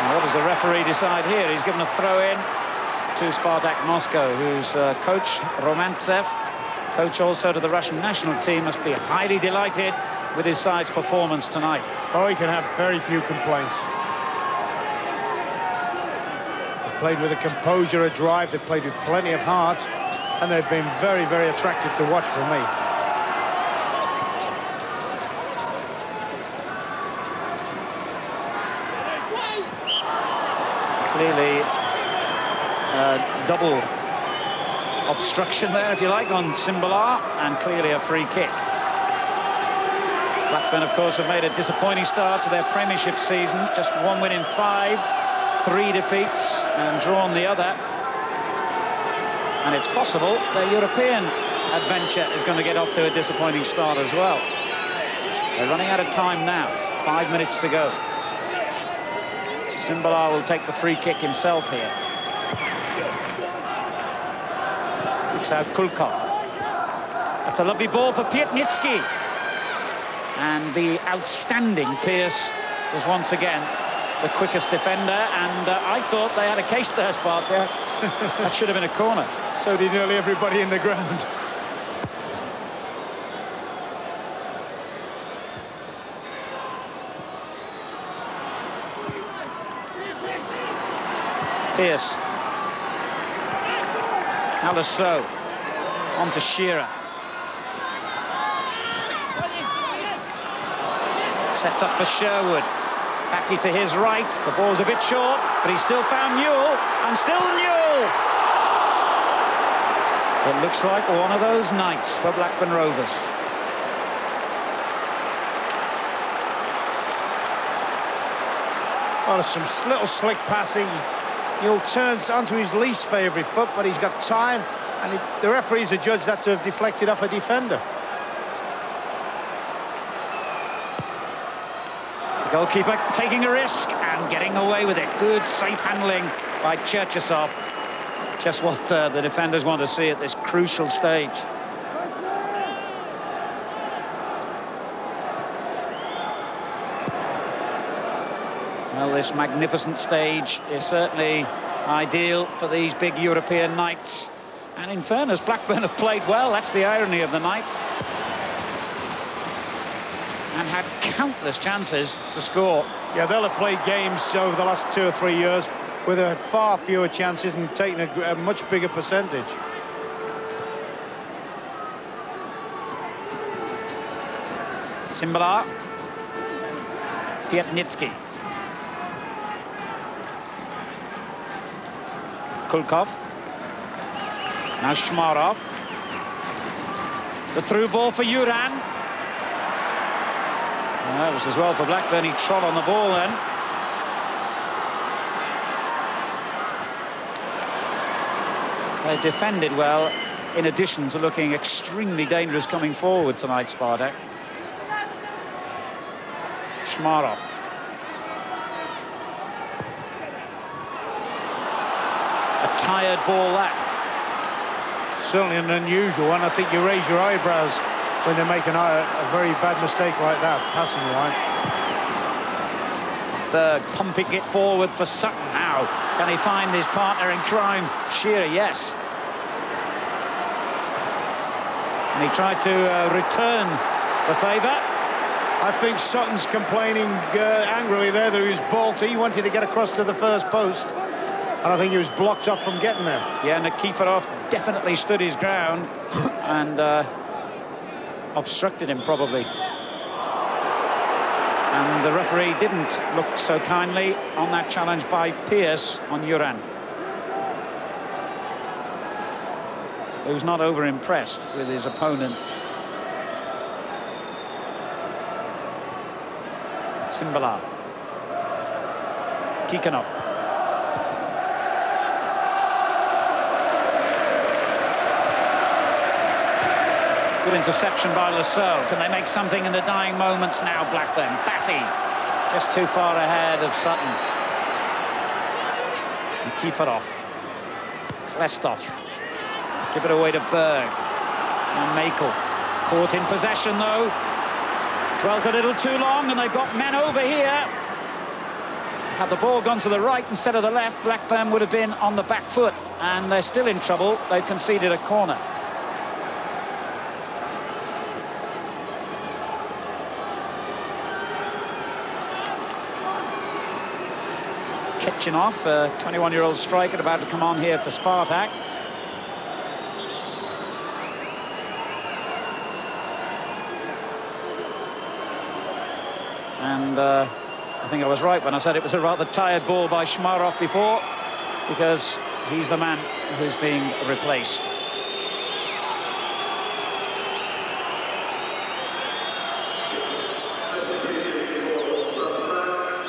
And what does the referee decide here? He's given a throw-in to Spartak Moscow, whose coach, Romantsev, coach also to the Russian national team, must be highly delighted with his side's performance tonight. Oh, he can have very few complaints. They played with a composure, a drive, they played with plenty of heart, and they've been very, very attractive to watch for me. Clearly, double obstruction there, if you like, on Simbalar, and clearly a free kick. Blackburn, of course, have made a disappointing start to their Premiership season. Just 1 win in 5, 3 defeats, and drawn the other. And it's possible their European adventure is going to get off to a disappointing start as well. They're running out of time now. 5 minutes to go. Simbalar will take the free kick himself here. Kicks out Kulkov. That's a lovely ball for Piatnitsky. And the outstanding Pearce was once again the quickest defender, and I thought they had a case there, Spartak. That should have been a corner. So did nearly everybody in the ground. Pearce. Alasso. On to Shearer. Sets up for Sherwood. Batty to his right. The ball's a bit short, but he's still found Newell. And still Newell! It looks like one of those nights for Blackburn Rovers. Well, there's some little slick passing. Newell turns onto his least favourite foot, but he's got time, and the referees are judged that to have deflected off a defender. The goalkeeper taking a risk and getting away with it. Good, safe handling by Cherchesov. Just what the defenders want to see at this crucial stage. Well, this magnificent stage is certainly ideal for these big European nights. And in fairness, Blackburn have played well. That's the irony of the night. And had countless chances to score. Yeah, they'll have played games over the last 2 or 3 years where they had far fewer chances and taken a much bigger percentage. Simbalar. Piatnitsky. Kulkov. Now Shmarov. The through ball for Juran. That was as well for Blackburn. He trod on the ball then. They defended well, in addition to looking extremely dangerous coming forward tonight, Spartak. Shmarov. A tired ball, that. Certainly an unusual one. I think you raise your eyebrows when they make a very bad mistake like that, passing-wise. Berg pumping it forward for Sutton now. Can he find his partner in crime? Shearer, yes. And he tried to return the favour. I think Sutton's complaining angrily there that he was balked. He wanted to get across to the first post, and I think he was blocked off from getting there. Yeah, Nikiforov definitely stood his ground and obstructed him, probably. And the referee didn't look so kindly on that challenge by Pearce on Juran, who's not over-impressed with his opponent. Simbalar. Tikhonov. Good interception by Lascelles. Can they make something in the dying moments now, Blackburn? Batty, just too far ahead of Sutton. And Kifarov. Klestov. Give it away to Berg. And Makel. Caught in possession, though. Dwelt a little too long, and they've got men over here. Had the ball gone to the right instead of the left, Blackburn would have been on the back foot, and they're still in trouble. They've conceded a corner. Kitchenov, a 21-year-old striker, about to come on here for Spartak. And I think I was right when I said it was a rather tired ball by Shmarov before, because he's the man who's being replaced.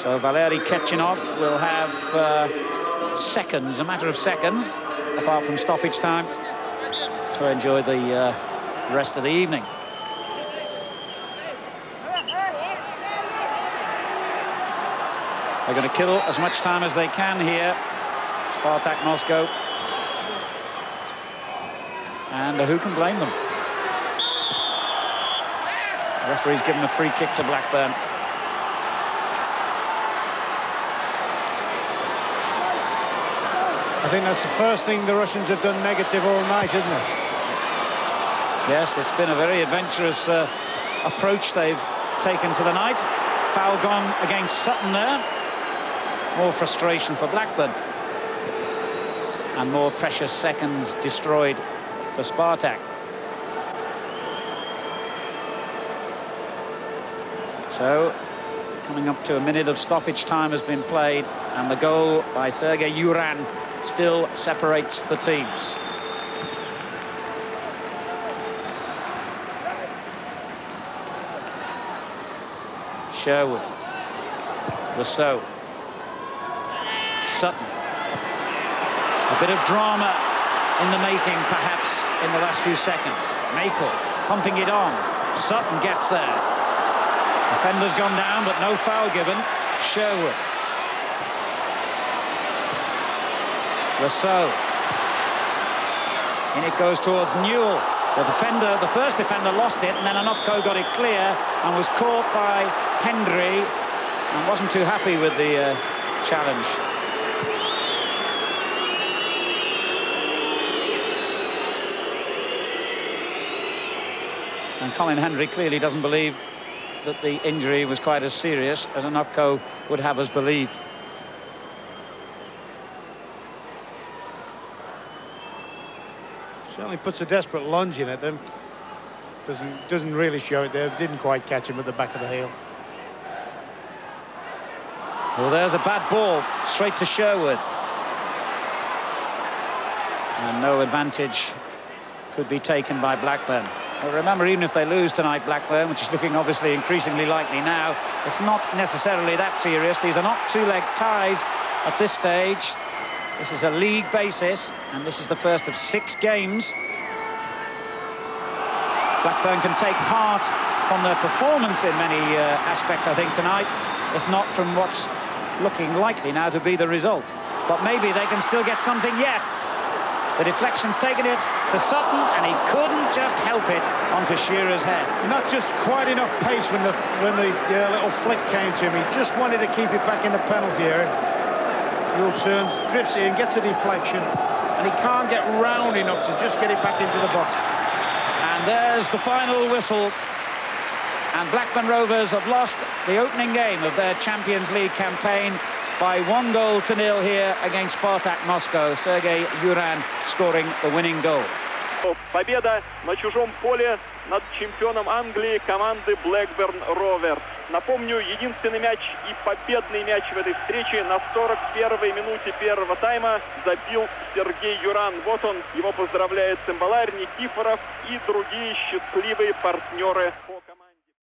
So Valery Kitchenov will have seconds, a matter of seconds, apart from stoppage time, to enjoy the rest of the evening. They're going to kill as much time as they can here, Spartak Moscow. And who can blame them? The referee's given a free kick to Blackburn. I think that's the first thing the Russians have done negative all night, isn't it? Yes, it's been a very adventurous approach they've taken to the night. Foul gone against Sutton there. More frustration for Blackburn. And more precious seconds destroyed for Spartak. So, coming up to a minute of stoppage time has been played, and the goal by Sergei Yuran still separates the teams. Sherwood. Rousseau. Sutton. A bit of drama in the making, perhaps, in the last few seconds. Makel pumping it on. Sutton gets there. Defender's gone down, but no foul given. Sherwood. Rousseau. In it goes towards Newell. The first defender lost it, and then Anopko got it clear and was caught by Hendry and wasn't too happy with the challenge. And Colin Hendry clearly doesn't believe that the injury was quite as serious as Anopko would have us believe. Certainly puts a desperate lunge in at them. Doesn't really show it there. Didn't quite catch him at the back of the heel. Well, there's a bad ball straight to Sherwood. And no advantage could be taken by Blackburn. Well, remember, even if they lose tonight, Blackburn, which is looking obviously increasingly likely now, it's not necessarily that serious. These are not two-leg ties at this stage. This is a league basis, and this is the first of 6 games. Blackburn can take heart from their performance in many aspects, I think, tonight, if not from what's looking likely now to be the result. But maybe they can still get something yet. The deflection's taken it to Sutton, and he couldn't just help it onto Shearer's head. Not just quite enough pace when the little flick came to him. He just wanted to keep it back in the penalty area. Newell turns, drifts in, gets a deflection, and he can't get round enough to just get it back into the box. And there's the final whistle. And Blackburn Rovers have lost the opening game of their Champions League campaign by 1-0 here against Spartak Moscow. Sergei Yuran scoring the winning goal. Победа на чужом поле над чемпионом Англии команды Blackburn Rovers. Напомню, единственный мяч и победный мяч в этой встрече на 41-й минуте первого тайма забил Сергей Юран. Вот он, его поздравляет цимбаларь Никифоров и другие счастливые партнеры по команде.